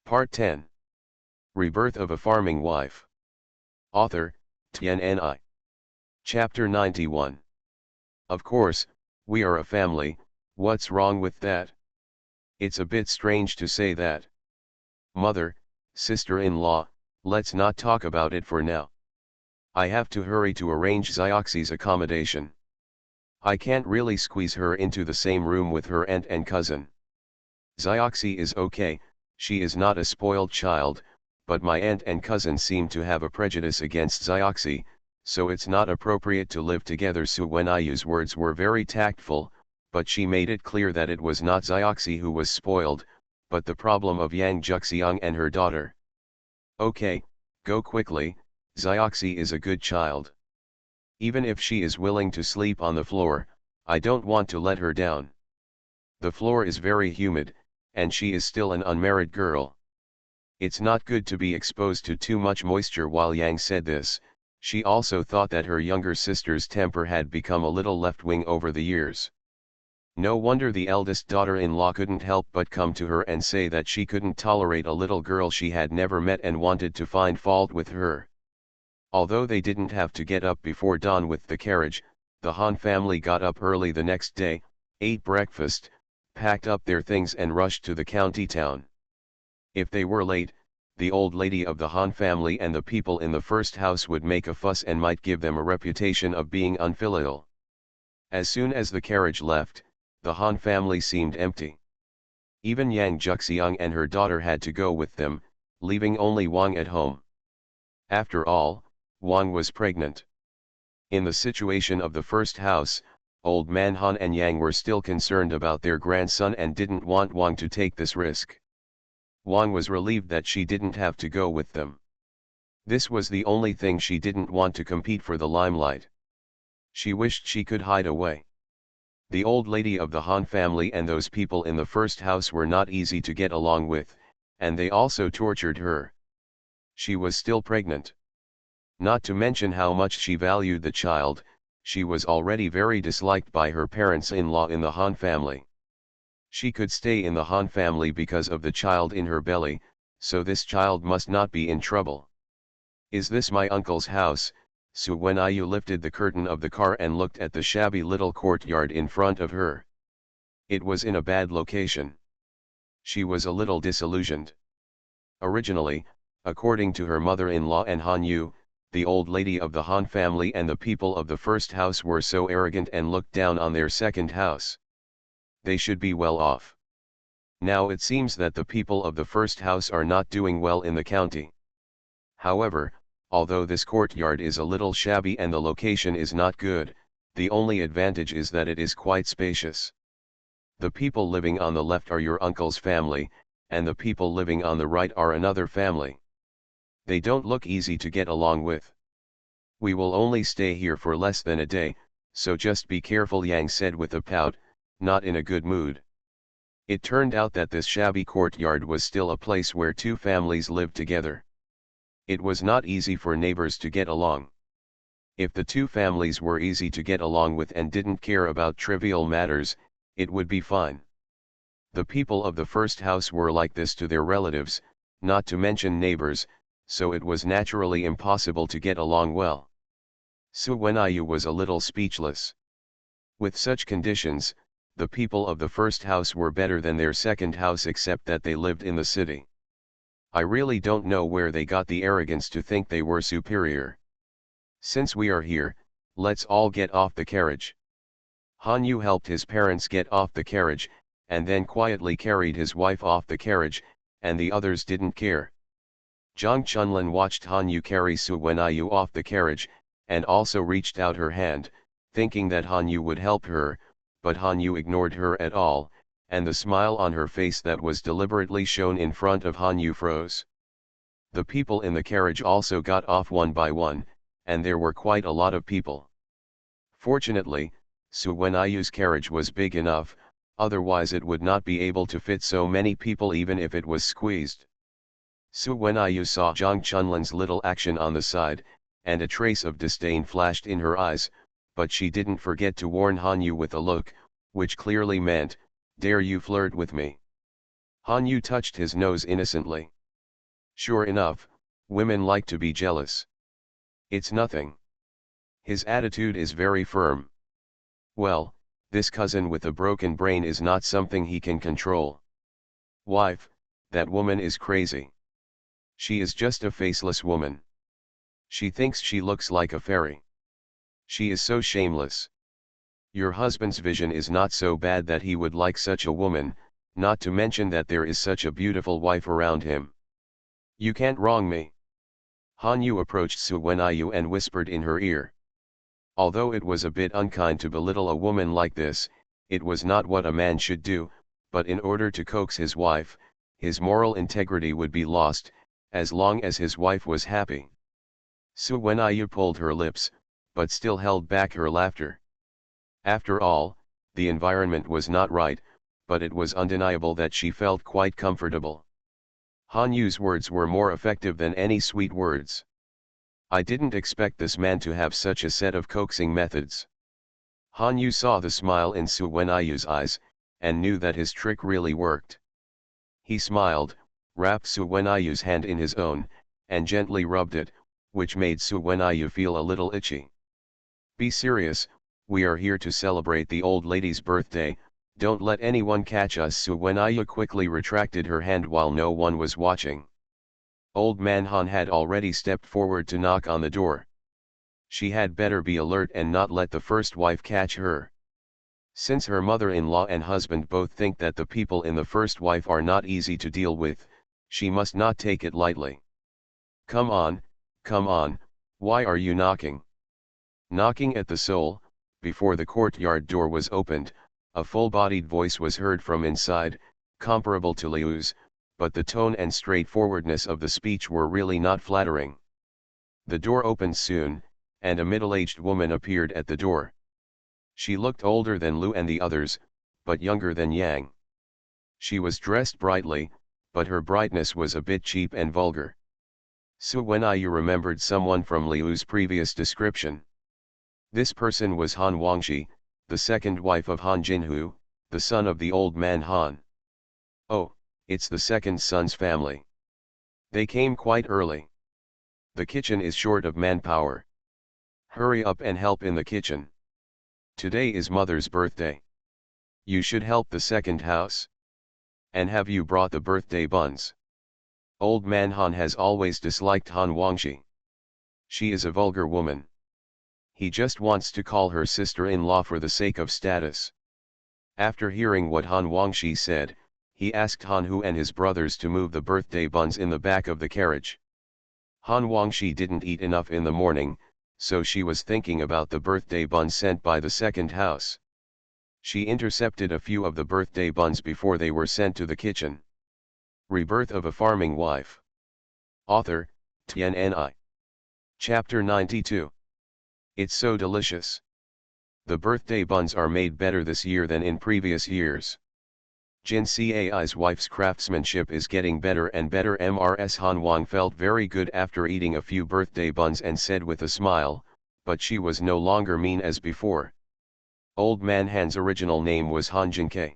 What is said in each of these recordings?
Part 10. Rebirth of a Farming Wife. Author, TNNI. Chapter 91. Of course, we are a family, what's wrong with that? It's a bit strange to say that. Mother, sister-in-law, let's not talk about it for now. I have to hurry to arrange Xioxy's accommodation. I can't really squeeze her into the same room with her aunt and cousin. Xioxy is okay, she is not a spoiled child, but my aunt and cousin seem to have a prejudice against Xioxy, so it's not appropriate to live together. Su Wenayu's words were very tactful, but she made it clear that it was not Xioxy who was spoiled, but the problem of Yang Juxiang and her daughter. Okay, go quickly, Xioxy is a good child. Even if she is willing to sleep on the floor, I don't want to let her down. The floor is very humid, and she is still an unmarried girl. It's not good to be exposed to too much moisture. While Yang said this, she also thought that her younger sister's temper had become a little left-wing over the years. No wonder the eldest daughter-in-law couldn't help but come to her and say that she couldn't tolerate a little girl she had never met and wanted to find fault with her. Although they didn't have to get up before dawn with the carriage, the Han family got up early the next day, ate breakfast, packed up their things and rushed to the county town. If they were late, the old lady of the Han family and the people in the first house would make a fuss and might give them a reputation of being unfilial. As soon as the carriage left, the Han family seemed empty. Even Yang Juxiang and her daughter had to go with them, leaving only Wang at home. After all, Wang was pregnant. In the situation of the first house, Old Man Han and Yang were still concerned about their grandson and didn't want Wang to take this risk. Wang was relieved that she didn't have to go with them. This was the only thing she didn't want to compete for the limelight. She wished she could hide away. The old lady of the Han family and those people in the first house were not easy to get along with, and they also tortured her. She was still pregnant. Not to mention how much she valued the child, she was already very disliked by her parents-in-law in the Han family. She could stay in the Han family because of the child in her belly, so this child must not be in trouble. Is this my uncle's house? Su Wenayu lifted the curtain of the car and looked at the shabby little courtyard in front of her. It was in a bad location. She was a little disillusioned. Originally, according to her mother-in-law and Han Yu, the old lady of the Han family and the people of the first house were so arrogant and looked down on their second house. They should be well off. Now it seems that the people of the first house are not doing well in the county. However, although this courtyard is a little shabby and the location is not good, the only advantage is that it is quite spacious. The people living on the left are your uncle's family, and the people living on the right are another family. They don't look easy to get along with. We will only stay here for less than a day, so just be careful, Yang said with a pout, not in a good mood. It turned out that this shabby courtyard was still a place where two families lived together. It was not easy for neighbors to get along. If the two families were easy to get along with and didn't care about trivial matters, it would be fine. The people of the first house were like this to their relatives, not to mention neighbors, so it was naturally impossible to get along well. Su Wenayu was a little speechless. With such conditions, the people of the first house were better than their second house except that they lived in the city. I really don't know where they got the arrogance to think they were superior. Since we are here, let's all get off the carriage. Han Yu helped his parents get off the carriage, and then quietly carried his wife off the carriage, and the others didn't care. Zhang Chunlin watched Han Yu carry Su Wenayu off the carriage, and also reached out her hand, thinking that Han Yu would help her, but Han Yu ignored her at all, and the smile on her face that was deliberately shown in front of Han Yu froze. The people in the carriage also got off one by one, and there were quite a lot of people. Fortunately, Su Wenayu's carriage was big enough, otherwise it would not be able to fit so many people even if it was squeezed. Su Wenayu saw Zhang Chunlin's little action on the side, and a trace of disdain flashed in her eyes, but she didn't forget to warn Han Yu with a look, which clearly meant, "Dare you flirt with me?" Han Yu touched his nose innocently. Sure enough, women like to be jealous. It's nothing. His attitude is very firm. Well, this cousin with a broken brain is not something he can control. Wife, that woman is crazy. She is just a faceless woman. She thinks she looks like a fairy. She is so shameless. Your husband's vision is not so bad that he would like such a woman, not to mention that there is such a beautiful wife around him. You can't wrong me. Han Yu approached Su Wenyu and whispered in her ear. Although it was a bit unkind to belittle a woman like this, it was not what a man should do, but in order to coax his wife, his moral integrity would be lost, as long as his wife was happy. Su Wenyu pulled her lips, but still held back her laughter. After all, the environment was not right, but it was undeniable that she felt quite comfortable. Han Yu's words were more effective than any sweet words. I didn't expect this man to have such a set of coaxing methods. Han Yu saw the smile in Su Wenyu's eyes, and knew that his trick really worked. He smiled, wrapped Su Wenyu's hand in his own, and gently rubbed it, which made Su Wenyu feel a little itchy. Be serious, we are here to celebrate the old lady's birthday, don't let anyone catch us. Su Wenyu quickly retracted her hand while no one was watching. Old man Han had already stepped forward to knock on the door. She had better be alert and not let the first wife catch her. Since her mother-in-law and husband both think that the people in the first wife are not easy to deal with, she must not take it lightly. Come on, why are you knocking? Knocking at the soul, before the courtyard door was opened, a full-bodied voice was heard from inside, comparable to Liu's, but the tone and straightforwardness of the speech were really not flattering. The door opened soon, and a middle-aged woman appeared at the door. She looked older than Lu and the others, but younger than Yang. She was dressed brightly, but her brightness was a bit cheap and vulgar. Su Wenyu remembered someone from Liu's previous description. This person was Han Wangxi, the second wife of Han Jinhu, the son of the old man Han. Oh, it's the second son's family. They came quite early. The kitchen is short of manpower. Hurry up and help in the kitchen. Today is mother's birthday. You should help the second house. And have you brought the birthday buns? Old man Han has always disliked Han Wangxi. She is a vulgar woman. He just wants to call her sister-in-law for the sake of status. After hearing what Han Wangxi said, he asked Han Hu and his brothers to move the birthday buns in the back of the carriage. Han Wangxi didn't eat enough in the morning, so she was thinking about the birthday buns sent by the second house. She intercepted a few of the birthday buns before they were sent to the kitchen. Rebirth of a Farming Wife. Author, Tian. Chapter 92. It's so delicious. The birthday buns are made better this year than in previous years. Jin Cai's wife's craftsmanship is getting better and better. Mrs. Han Wang felt very good after eating a few birthday buns and said with a smile, but she was no longer mean as before. Old man Han's original name was Han Jinkei.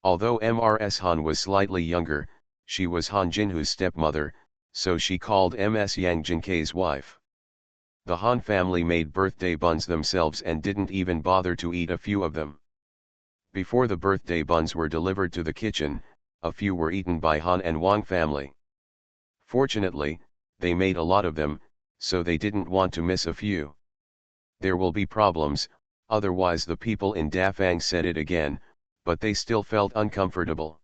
Although Mrs. Han was slightly younger, she was Han Jinhu's stepmother, so she called Ms. Yang Jinkei's wife. The Han family made birthday buns themselves and didn't even bother to eat a few of them. Before the birthday buns were delivered to the kitchen, a few were eaten by Han and Wang family. Fortunately, they made a lot of them, so they didn't want to miss a few. There will be problems, otherwise the people in Dafang said it again, but they still felt uncomfortable.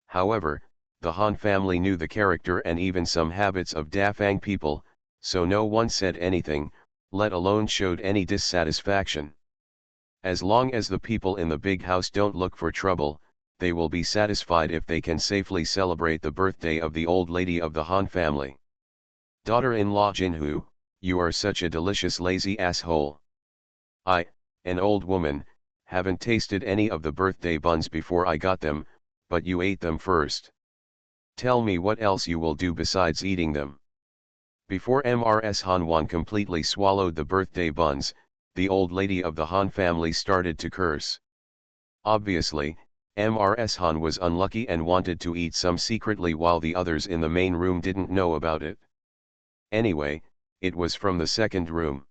However, the Han family knew the character and even some habits of Dafang people, so no one said anything, let alone showed any dissatisfaction. As long as the people in the big house don't look for trouble, they will be satisfied if they can safely celebrate the birthday of the old lady of the Han family. Daughter-in-law Jinhu, you are such a delicious lazy asshole. I, an old woman, haven't tasted any of the birthday buns before I got them, but you ate them first. Tell me what else you will do besides eating them. Before Mrs. Han Wang completely swallowed the birthday buns, the old lady of the Han family started to curse. Obviously, Mrs. Han was unlucky and wanted to eat some secretly while the others in the main room didn't know about it. Anyway, it was from the second room.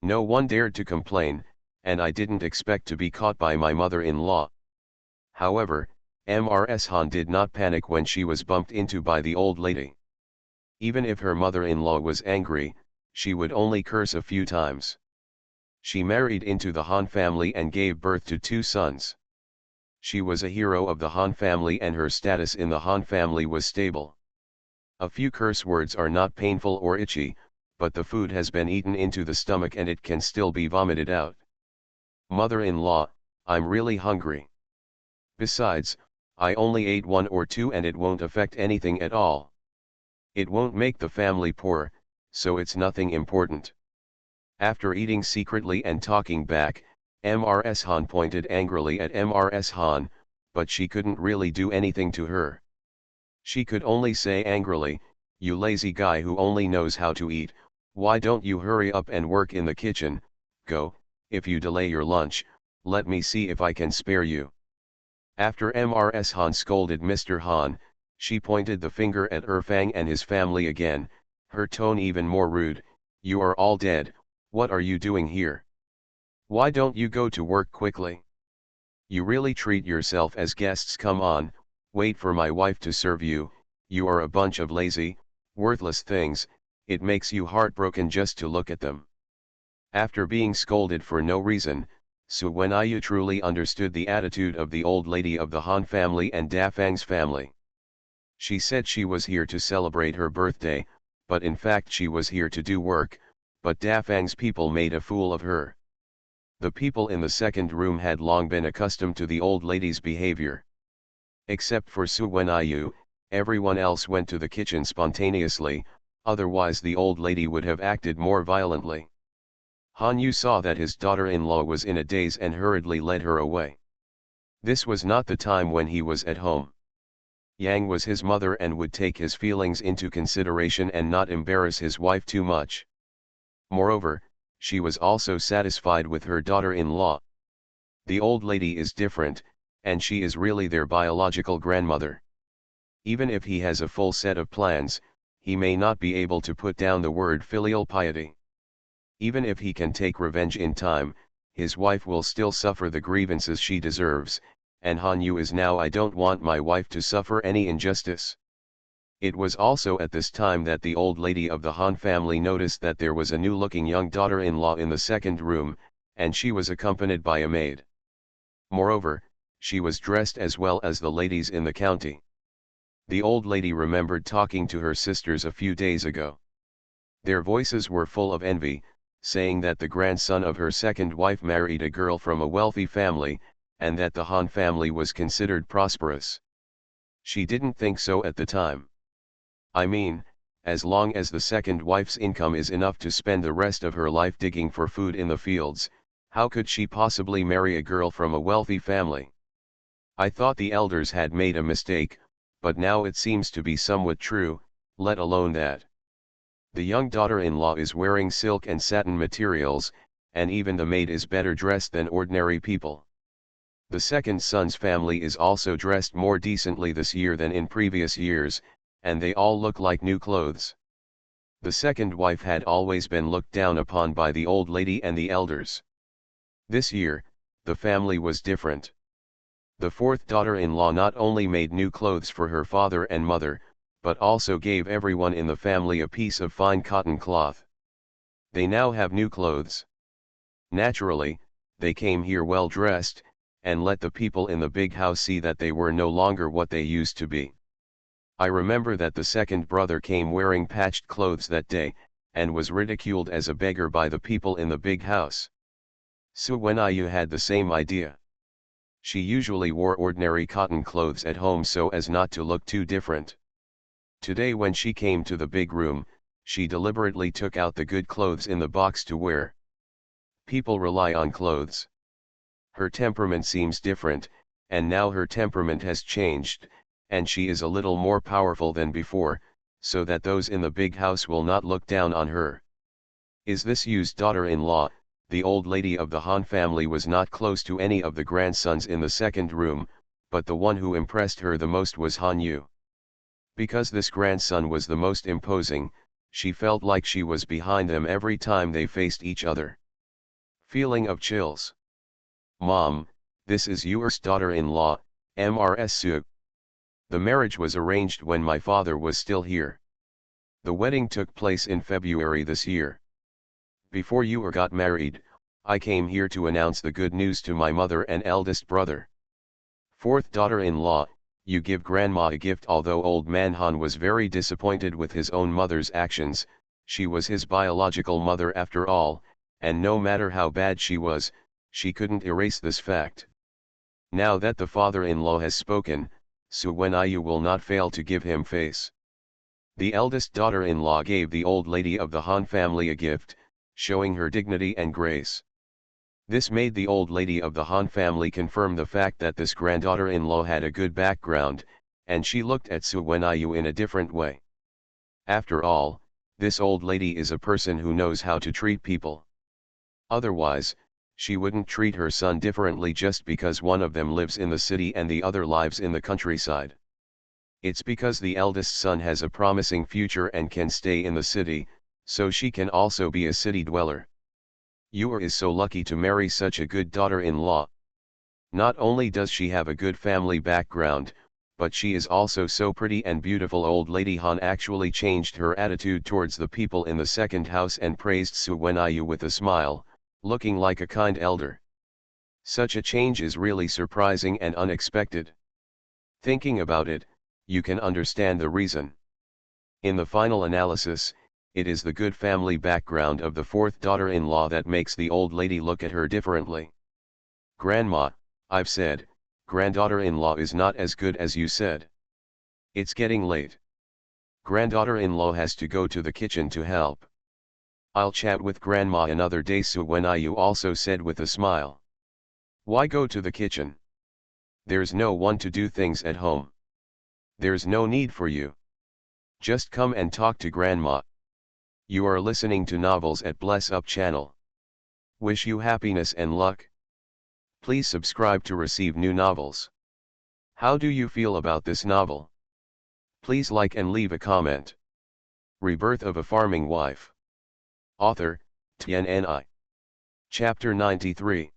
No one dared to complain, and I didn't expect to be caught by my mother-in-law. However, Mrs. Han did not panic when she was bumped into by the old lady. Even if her mother-in-law was angry, she would only curse a few times. She married into the Han family and gave birth to 2 sons. She was a hero of the Han family and her status in the Han family was stable. A few curse words are not painful or itchy, but the food has been eaten into the stomach and it can still be vomited out. Mother-in-law, I'm really hungry. Besides, I only ate 1 or 2 and it won't affect anything at all. It won't make the family poor, so it's nothing important. After eating secretly and talking back, Mrs. Han pointed angrily at Mrs. Han, but she couldn't really do anything to her. She could only say angrily, "You lazy guy who only knows how to eat, why don't you hurry up and work in the kitchen? Go, if you delay your lunch, let me see if I can spare you." After Mrs. Han scolded Mr. Han, she pointed the finger at Fang and his family again, her tone even more rude. "You are all dead, what are you doing here? Why don't you go to work quickly? You really treat yourself as guests. Come on, wait for my wife to serve you. You are a bunch of lazy, worthless things, it makes you heartbroken just to look at them." After being scolded for no reason, Su Wenyu truly understood the attitude of the old lady of the Han family and Da Fang's family. She said she was here to celebrate her birthday, but in fact she was here to do work, but Da Fang's people made a fool of her. The people in the second room had long been accustomed to the old lady's behavior. Except for Su Wenyu, everyone else went to the kitchen spontaneously, otherwise the old lady would have acted more violently. Han Yu saw that his daughter-in-law was in a daze and hurriedly led her away. This was not the time when he was at home. Yang was his mother and would take his feelings into consideration and not embarrass his wife too much. Moreover, she was also satisfied with her daughter-in-law. The old lady is different, and she is really their biological grandmother. Even if he has a full set of plans, he may not be able to put down the word filial piety. Even if he can take revenge in time, his wife will still suffer the grievances she deserves, and Han Yu is now, "I don't want my wife to suffer any injustice." It was also at this time that the old lady of the Han family noticed that there was a new-looking young daughter-in-law in the second room, and she was accompanied by a maid. Moreover, she was dressed as well as the ladies in the county. The old lady remembered talking to her sisters a few days ago. Their voices were full of envy, saying that the grandson of her second wife married a girl from a wealthy family, and that the Han family was considered prosperous. She didn't think so at the time. I mean, as long as the second wife's income is enough to spend the rest of her life digging for food in the fields, how could she possibly marry a girl from a wealthy family? I thought the elders had made a mistake, but now it seems to be somewhat true, let alone that. The young daughter-in-law is wearing silk and satin materials, and even the maid is better dressed than ordinary people. The second son's family is also dressed more decently this year than in previous years, and they all look like new clothes. The second wife had always been looked down upon by the old lady and the elders. This year, the family was different. The fourth daughter-in-law not only made new clothes for her father and mother, but also gave everyone in the family a piece of fine cotton cloth. They now have new clothes. Naturally, they came here well dressed, and let the people in the big house see that they were no longer what they used to be. I remember that the second brother came wearing patched clothes that day, and was ridiculed as a beggar by the people in the big house. Su Wenyu had the same idea. She usually wore ordinary cotton clothes at home so as not to look too different. Today when she came to the big room, she deliberately took out the good clothes in the box to wear. People rely on clothes. Her temperament seems different, and now her temperament has changed, and she is a little more powerful than before, so that those in the big house will not look down on her. Is this Yu's daughter-in-law? The old lady of the Han family was not close to any of the grandsons in the second room, but the one who impressed her the most was Han Yu. Because this grandson was the most imposing, she felt like she was behind them every time they faced each other. Feeling of chills. Mom, this is yours daughter-in-law, Mrs. Su. The marriage was arranged when my father was still here. The wedding took place in February this year. Before you got married, I came here to announce the good news to my mother and eldest brother. Fourth daughter-in-law, you give grandma a gift. Although old man Han was very disappointed with his own mother's actions, she was his biological mother after all, and no matter how bad she was, she couldn't erase this fact. Now that the father-in-law has spoken, Su Wenyu will not fail to give him face. The eldest daughter-in-law gave the old lady of the Han family a gift, showing her dignity and grace. This made the old lady of the Han family confirm the fact that this granddaughter-in-law had a good background, and she looked at Su Wenyu in a different way. After all, this old lady is a person who knows how to treat people. Otherwise, she wouldn't treat her son differently just because one of them lives in the city and the other lives in the countryside. It's because the eldest son has a promising future and can stay in the city, so she can also be a city dweller. You is so lucky to marry such a good daughter-in-law. Not only does she have a good family background, but she is also so pretty and beautiful. Old lady Han actually changed her attitude towards the people in the second house and praised Su Wenyu with a smile, looking like a kind elder. Such a change is really surprising and unexpected. Thinking about it, you can understand the reason. In the final analysis, it is the good family background of the fourth daughter-in-law that makes the old lady look at her differently. Grandma, I've said, granddaughter-in-law is not as good as you said. It's getting late. Granddaughter-in-law has to go to the kitchen to help. I'll chat with grandma another day, Su Wenyu also said with a smile. Why go to the kitchen? There's no one to do things at home. There's no need for you. Just come and talk to grandma. You are listening to Novels at Bless Up channel. Wish you happiness and luck. Please subscribe to receive new novels. How do you feel about this novel? Please like and leave a comment. Rebirth of a Farming Wife. Author, TNNI. Chapter 93.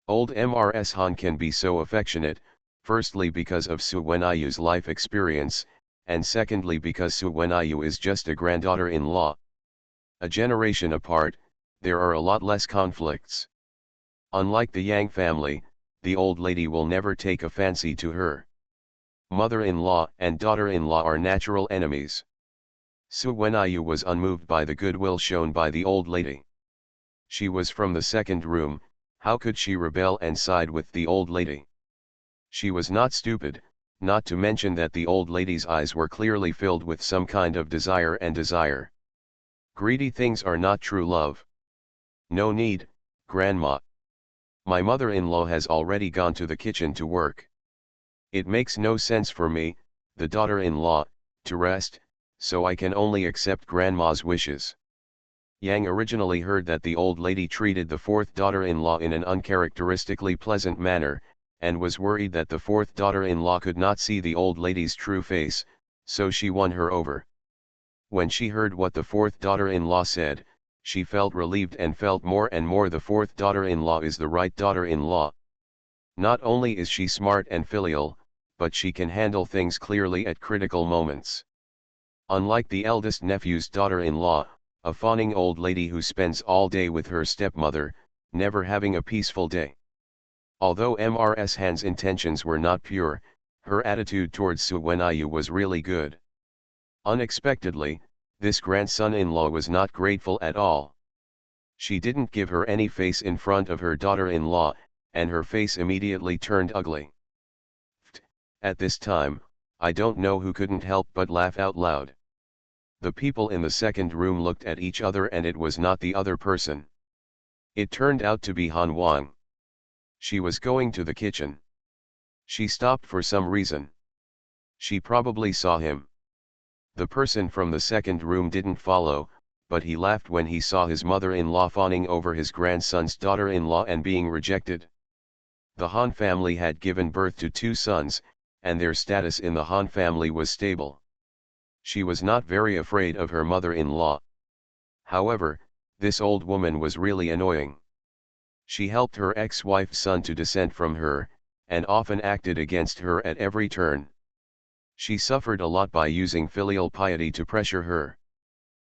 Old Mrs. Han can be so affectionate, firstly because of Su Wenyu's life experience, and secondly because Su Wenyu is just a granddaughter-in-law. A generation apart, there are a lot less conflicts. Unlike the Yang family, the old lady will never take a fancy to her. Mother-in-law and daughter-in-law are natural enemies. Su Wenyu was unmoved by the goodwill shown by the old lady. She was from the second room, how could she rebel and side with the old lady? She was not stupid, not to mention that the old lady's eyes were clearly filled with some kind of desire and desire. Greedy things are not true love. No need, Grandma. My mother-in-law has already gone to the kitchen to work. It makes no sense for me, the daughter-in-law, to rest, so I can only accept Grandma's wishes. Yang originally heard that the old lady treated the fourth daughter-in-law in an uncharacteristically pleasant manner, and was worried that the fourth daughter-in-law could not see the old lady's true face, so she won her over. When she heard what the fourth daughter-in-law said, she felt relieved and felt more and more the fourth daughter-in-law is the right daughter-in-law. Not only is she smart and filial, but she can handle things clearly at critical moments. Unlike the eldest nephew's daughter-in-law, a fawning old lady who spends all day with her stepmother, never having a peaceful day. Although Mrs. Han's intentions were not pure, her attitude towards Su Wenyu was really good. Unexpectedly, this grandson-in-law was not grateful at all. She didn't give her any face in front of her daughter-in-law, and her face immediately turned ugly. At this time, I don't know who couldn't help but laugh out loud. The people in the second room looked at each other and it was not the other person. It turned out to be Han Wang. She was going to the kitchen. She stopped for some reason. She probably saw him. The person from the second room didn't follow, but he laughed when he saw his mother-in-law fawning over his grandson's daughter-in-law and being rejected. The Han family had given birth to 2 sons, and their status in the Han family was stable. She was not very afraid of her mother-in-law. However, this old woman was really annoying. She helped her ex-wife's son to dissent from her, and often acted against her at every turn. She suffered a lot by using filial piety to pressure her.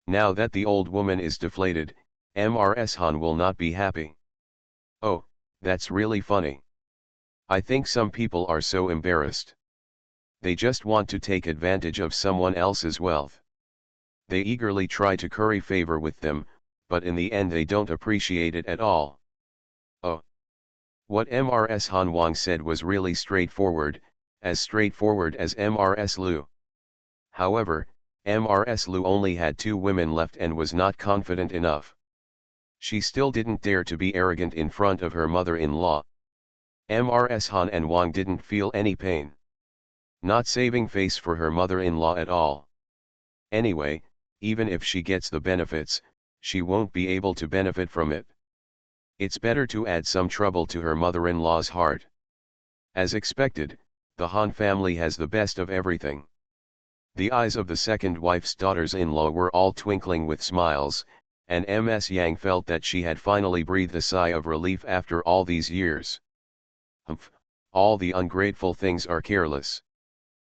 Now that the old woman is deflated, Mrs. Han will not be happy. Oh, that's really funny. I think some people are so embarrassed. They just want to take advantage of someone else's wealth. They eagerly try to curry favor with them, but in the end they don't appreciate it at all. Oh. What Mrs. Han Wang said was really straightforward as Mrs. Liu. However, Mrs. Liu only had 2 women left and was not confident enough. She still didn't dare to be arrogant in front of her mother-in-law. Mrs. Han and Wang didn't feel any pain. Not saving face for her mother-in-law at all. Anyway, even if she gets the benefits, she won't be able to benefit from it. It's better to add some trouble to her mother-in-law's heart. As expected, the Han family has the best of everything. The eyes of the second wife's daughters-in-law were all twinkling with smiles, and Ms. Yang felt that she had finally breathed a sigh of relief after all these years. Humph, all the ungrateful things are careless.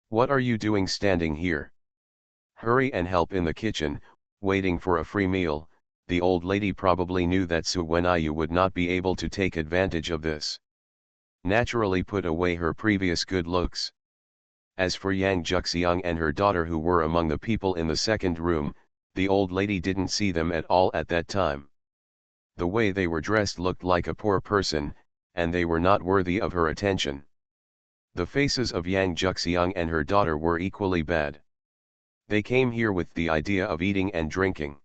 What are you doing standing here? Hurry and help in the kitchen, waiting for a free meal. The old lady probably knew that Su Wenyu would not be able to take advantage of this. Naturally put away her previous good looks. As for Yang Juxiang and her daughter who were among the people in the second room, the old lady didn't see them at all at that time. The way they were dressed looked like a poor person, and they were not worthy of her attention. The faces of Yang Juxiang and her daughter were equally bad. They came here with the idea of eating and drinking.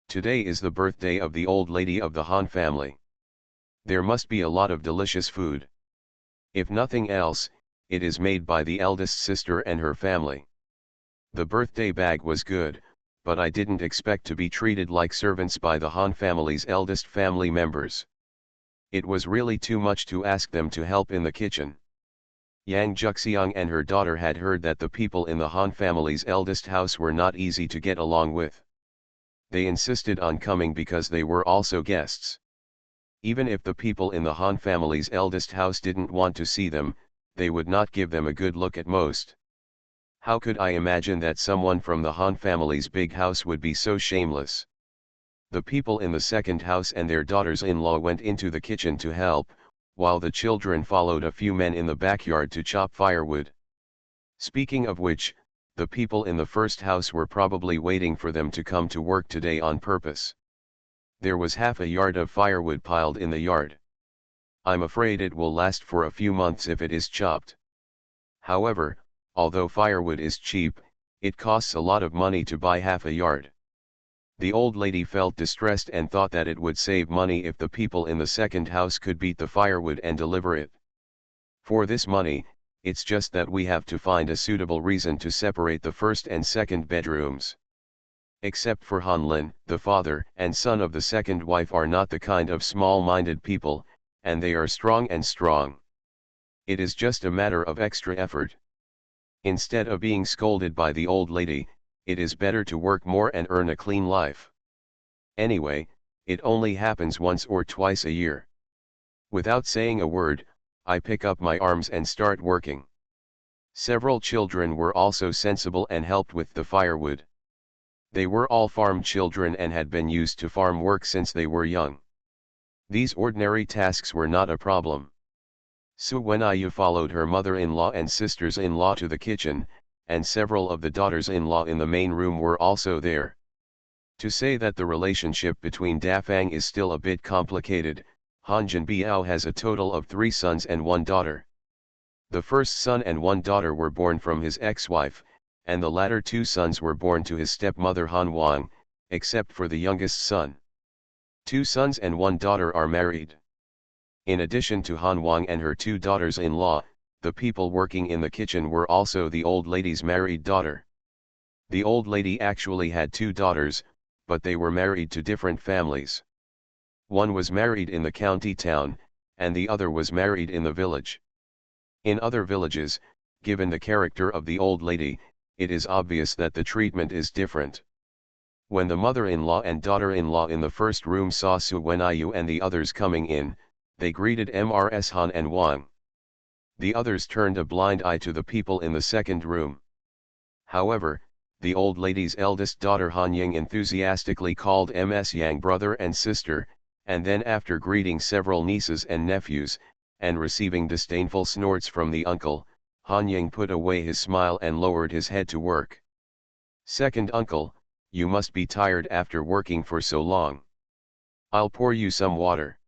Today is the birthday of the old lady of the Han family. There must be a lot of delicious food. If nothing else, it is made by the eldest sister and her family. The birthday bag was good, but I didn't expect to be treated like servants by the Han family's eldest family members. It was really too much to ask them to help in the kitchen. Yang Juxiang and her daughter had heard that the people in the Han family's eldest house were not easy to get along with. They insisted on coming because they were also guests. Even if the people in the Han family's eldest house didn't want to see them, they would not give them a good look at most. How could I imagine that someone from the Han family's big house would be so shameless? The people in the second house and their daughters-in-law went into the kitchen to help, while the children followed a few men in the backyard to chop firewood. Speaking of which, the people in the first house were probably waiting for them to come to work today on purpose. There was half a yard of firewood piled in the yard. I'm afraid it will last for a few months if it is chopped. However, although firewood is cheap, it costs a lot of money to buy half a yard. The old lady felt distressed and thought that it would save money if the people in the second house could beat the firewood and deliver it. For this money, it's just that we have to find a suitable reason to separate the first and second bedrooms. Except for Han Lin, the father and son of the second wife are not the kind of small-minded people, and they are strong. It is just a matter of extra effort. Instead of being scolded by the old lady, it is better to work more and earn a clean life. Anyway, it only happens once or twice a year. Without saying a word, I pick up my arms and start working. Several children were also sensible and helped with the firewood. They were all farm children and had been used to farm work since they were young. These ordinary tasks were not a problem. Su Wenyu followed her mother-in-law and sisters-in-law to the kitchen, and several of the daughters-in-law in the main room were also there. To say that the relationship between Dafang is still a bit complicated, Han Jinbiao has a total of 3 sons and 1 daughter. The first son and 1 daughter were born from his ex-wife, and the latter 2 sons were born to his stepmother Han Wang, except for the youngest son. 2 sons and 1 daughter are married. In addition to Han Wang and her 2 daughters-in-law, the people working in the kitchen were also the old lady's married daughter. The old lady actually had 2 daughters, but they were married to different families. One was married in the county town, and the other was married in the village. In other villages, given the character of the old lady, it is obvious that the treatment is different. When the mother-in-law and daughter-in-law in the first room saw Su Wenyu and the others coming in, they greeted Mrs. Han and Wang. The others turned a blind eye to the people in the second room. However, the old lady's eldest daughter Han Ying enthusiastically called Ms. Yang brother and sister, and then after greeting several nieces and nephews, and receiving disdainful snorts from the uncle, Han Ying put away his smile and lowered his head to work. "Second uncle, you must be tired after working for so long. I'll pour you some water.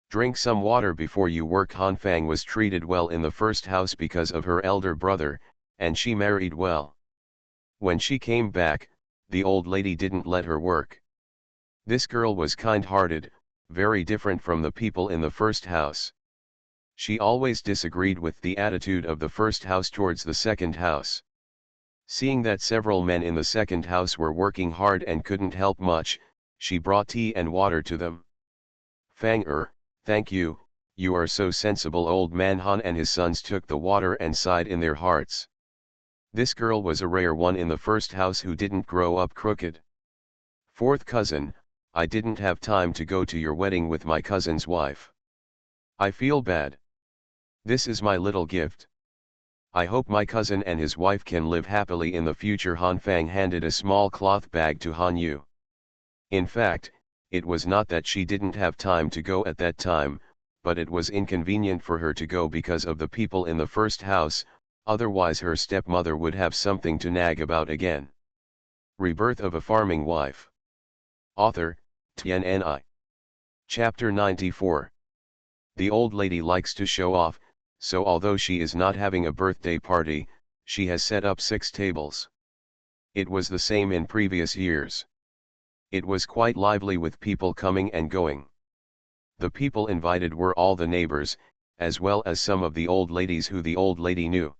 Drink some water before you work." Han Fang was treated well in the first house because of her elder brother, and she married well. When she came back, the old lady didn't let her work. This girl was kind-hearted, very different from the people in the first house. She always disagreed with the attitude of the first house towards the second house. Seeing that several men in the second house were working hard and couldn't help much, she brought tea and water to them. "Fang thank you, you are so sensible." Old man Han and his sons took the water and sighed in their hearts. This girl was a rare one in the first house who didn't grow up crooked. "Fourth cousin, I didn't have time to go to your wedding with my cousin's wife. I feel bad. This is my little gift. I hope my cousin and his wife can live happily in the future." Han Fang handed a small cloth bag to Han Yu. In fact, it was not that she didn't have time to go at that time, but it was inconvenient for her to go because of the people in the first house, otherwise her stepmother would have something to nag about again. Rebirth of a Farming Wife. Author, Tian Ni. Chapter 94. The old lady likes to show off, so although she is not having a birthday party, she has set up 6 tables. It was the same in previous years. It was quite lively with people coming and going. The people invited were all the neighbors, as well as some of the old ladies who the old lady knew.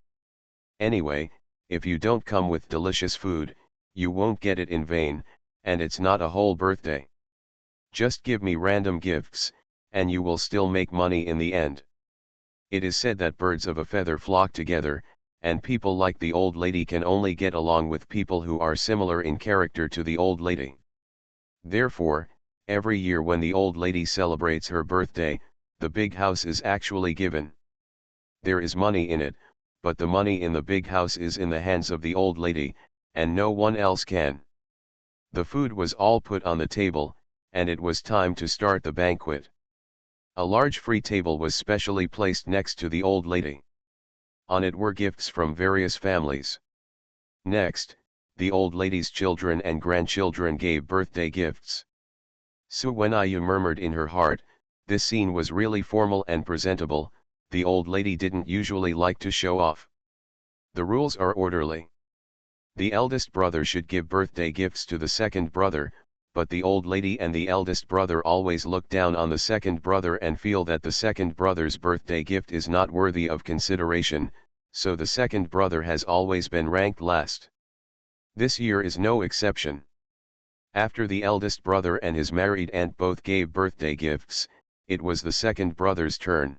Anyway, if you don't come with delicious food, you won't get it in vain, and it's not a whole birthday. Just give me random gifts, and you will still make money in the end. It is said that birds of a feather flock together, and people like the old lady can only get along with people who are similar in character to the old lady. Therefore, every year when the old lady celebrates her birthday, the big house is actually given. There is money in it, but the money in the big house is in the hands of the old lady, and no one else can. The food was all put on the table, and it was time to start the banquet. A large free table was specially placed next to the old lady. On it were gifts from various families. Next, the old lady's children and grandchildren gave birthday gifts. Su Wenyu murmured in her heart, this scene was really formal and presentable. The old lady didn't usually like to show off. The rules are orderly. The eldest brother should give birthday gifts to the second brother, but the old lady and the eldest brother always look down on the second brother and feel that the second brother's birthday gift is not worthy of consideration, so the second brother has always been ranked last. This year is no exception. After the eldest brother and his married aunt both gave birthday gifts, it was the second brother's turn.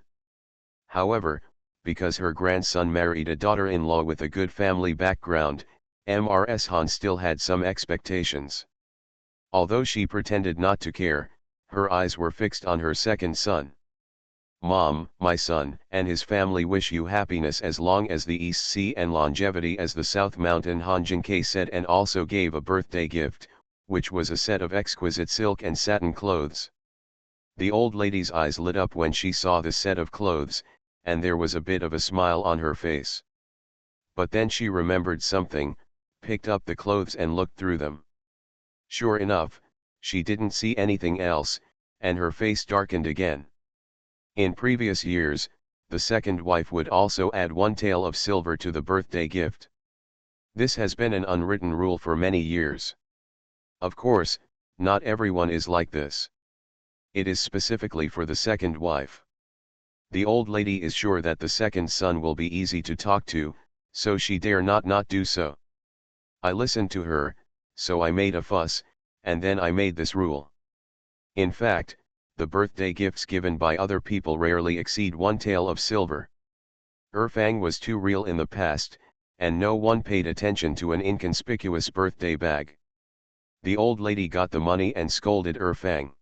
However, because her grandson married a daughter-in-law with a good family background, Mrs. Han still had some expectations. Although she pretended not to care, her eyes were fixed on her second son. "Mom, my son and his family wish you happiness as long as the East Sea and longevity as the South Mountain," Han Jinkei said, and also gave a birthday gift, which was a set of exquisite silk and satin clothes. The old lady's eyes lit up when she saw the set of clothes, and there was a bit of a smile on her face. But then she remembered something, picked up the clothes and looked through them. Sure enough, she didn't see anything else, and her face darkened again. In previous years, the second wife would also add 1 tael of silver to the birthday gift. This has been an unwritten rule for many years. Of course, not everyone is like this. It is specifically for the second wife. The old lady is sure that the second son will be easy to talk to, so she dare not do so. I listened to her, so I made a fuss, and then I made this rule. In fact, the birthday gifts given by other people rarely exceed one tael of silver. Fang was too real in the past, and no one paid attention to an inconspicuous birthday bag. The old lady got the money and scolded Fang.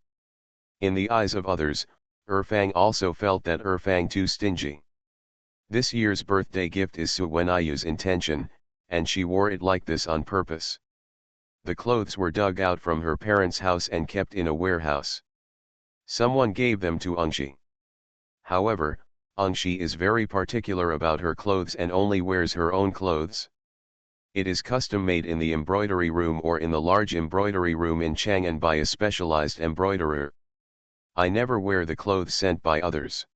In the eyes of others, Fang also felt that Fang too stingy. This year's birthday gift is Su Wenayu's intention, and she wore it like this on purpose. The clothes were dug out from her parents' house and kept in a warehouse. Someone gave them to Ungshi. However, Ungshi is very particular about her clothes and only wears her own clothes. It is custom made in the embroidery room or in the large embroidery room in Chang'an by a specialized embroiderer. I never wear the clothes sent by others.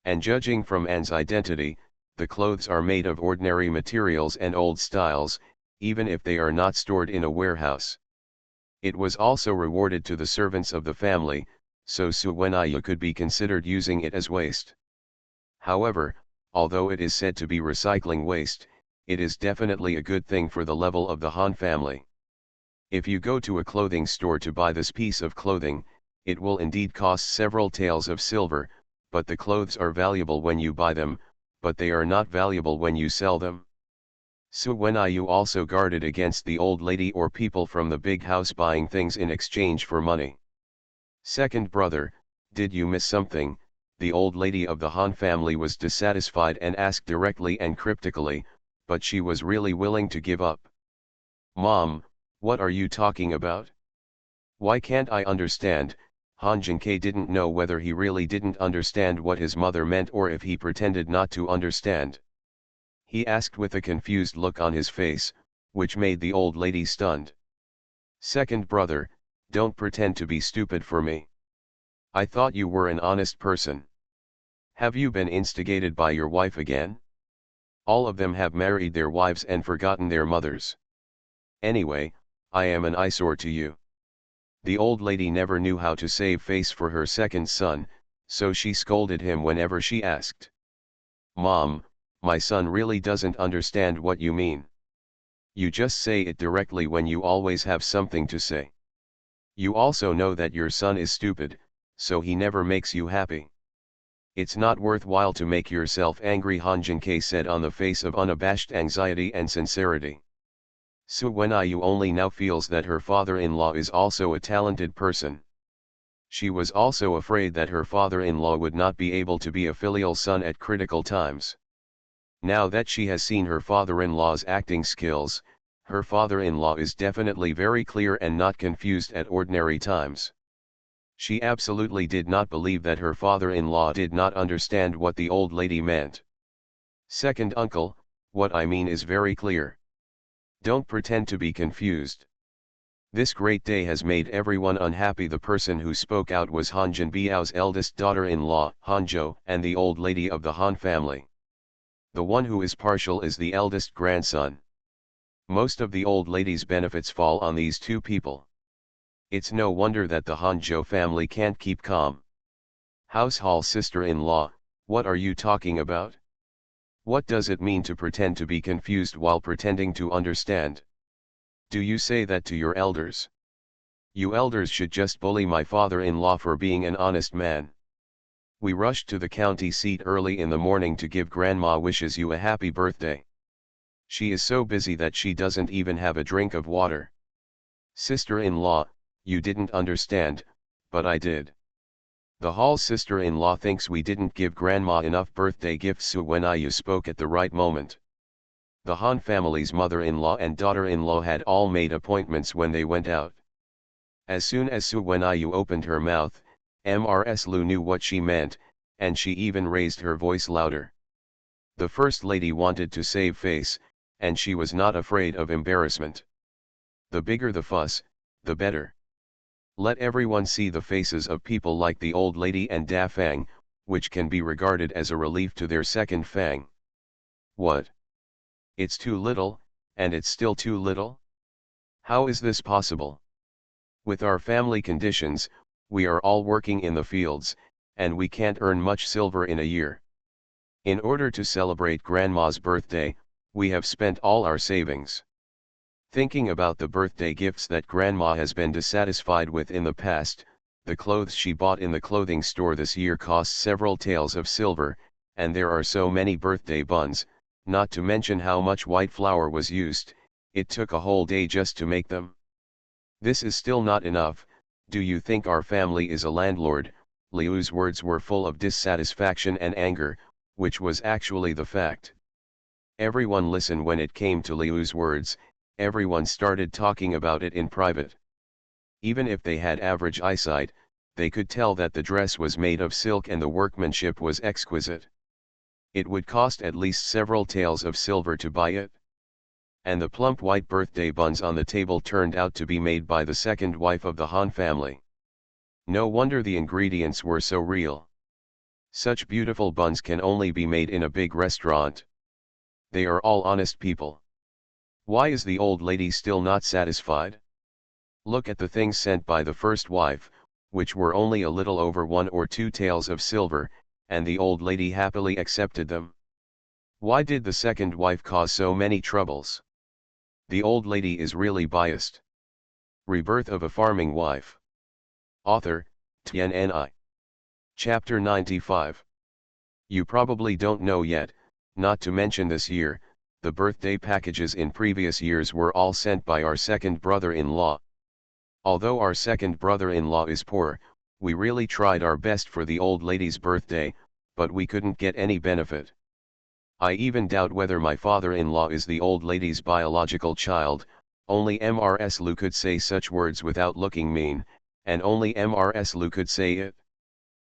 And judging from An's identity, the clothes are made of ordinary materials and old styles, even if they are not stored in a warehouse. It was also rewarded to the servants of the family, so Su Wenayu could be considered using it as waste. However, although it is said to be recycling waste, it is definitely a good thing for the level of the Han family. If you go to a clothing store to buy this piece of clothing, it will indeed cost several taels of silver, but the clothes are valuable when you buy them, but they are not valuable when you sell them. Su Wenayu also guarded against the old lady or people from the big house buying things in exchange for money. Second brother, did you miss something? The old lady of the Han family was dissatisfied and asked directly and cryptically, but she was really willing to give up. Mom, what are you talking about? Why can't I understand? Han Jinkei didn't know whether he really didn't understand what his mother meant or if he pretended not to understand. He asked with a confused look on his face, which made the old lady stunned. Second brother, don't pretend to be stupid for me. I thought you were an honest person. Have you been instigated by your wife again? All of them have married their wives and forgotten their mothers. Anyway, I am an eyesore to you. The old lady never knew how to save face for her second son, so she scolded him whenever she asked. Mom, my son really doesn't understand what you mean. You just say it directly when you always have something to say. You also know that your son is stupid, so he never makes you happy. It's not worthwhile to make yourself angry, Han Jinkei said on the face of unabashed anxiety and sincerity. Su Wenayu only now feels that her father-in-law is also a talented person. She was also afraid that her father-in-law would not be able to be a filial son at critical times. Now that she has seen her father-in-law's acting skills, her father-in-law is definitely very clear and not confused at ordinary times. She absolutely did not believe that her father-in-law did not understand what the old lady meant. Second uncle, what I mean is very clear. Don't pretend to be confused. This great day has made everyone unhappy. The person who spoke out was Han Jinbiao's eldest daughter-in-law, Hanzhou, and the old lady of the Han family. The one who is partial is the eldest grandson. Most of the old lady's benefits fall on these two people. It's no wonder that the Hanzhou family can't keep calm. House Hall sister-in-law, what are you talking about? What does it mean to pretend to be confused while pretending to understand? Do you say that to your elders? You elders should just bully my father-in-law for being an honest man. We rushed to the county seat early in the morning to give Grandma wishes you a happy birthday. She is so busy that she doesn't even have a drink of water. Sister-in-law, you didn't understand, but I did. The Hall sister-in-law thinks we didn't give Grandma enough birthday gifts. Su Wenayu spoke at the right moment. The Han family's mother-in-law and daughter-in-law had all made appointments when they went out. As soon as Su Wenayu opened her mouth, Mrs. Lu knew what she meant, and she even raised her voice louder. The First Lady wanted to save face, and she was not afraid of embarrassment. The bigger the fuss, the better. Let everyone see the faces of people like the old lady and Da Fang, which can be regarded as a relief to their second Fang. What? It's too little, and it's still too little? How is this possible? With our family conditions, we are all working in the fields, and we can't earn much silver in a year. In order to celebrate Grandma's birthday, we have spent all our savings. Thinking about the birthday gifts that Grandma has been dissatisfied with in the past, The clothes she bought in the clothing store this year cost several taels of silver, and there are so many birthday buns, not to mention how much white flour was used, it took a whole day just to make them. This is still not enough. Do you think our family is a landlord? Liu's words were full of dissatisfaction and anger, which was actually the fact. Everyone listened when it came to Liu's words, everyone started talking about it in private. Even if they had average eyesight, they could tell that the dress was made of silk and the workmanship was exquisite. It would cost at least several taels of silver to buy it. And the plump white birthday buns on the table turned out to be made by the second wife of the Han family. No wonder the ingredients were so real. Such beautiful buns can only be made in a big restaurant. They are all honest people. Why is the old lady still not satisfied? Look at the things sent by the first wife, which were only a little over 1 or 2 taels of silver, and the old lady happily accepted them. Why did the second wife cause so many troubles? The old lady is really biased. Rebirth of a Farming Wife. Author, TNNI. Chapter 95. You probably don't know yet, not to mention this year, the birthday packages in previous years were all sent by our second brother-in-law. Although our second brother-in-law is poor, we really tried our best for the old lady's birthday, but we couldn't get any benefit. I even doubt whether my father-in-law is the old lady's biological child. Only Mrs. Lu could say such words without looking mean, and only Mrs. Lu could say it.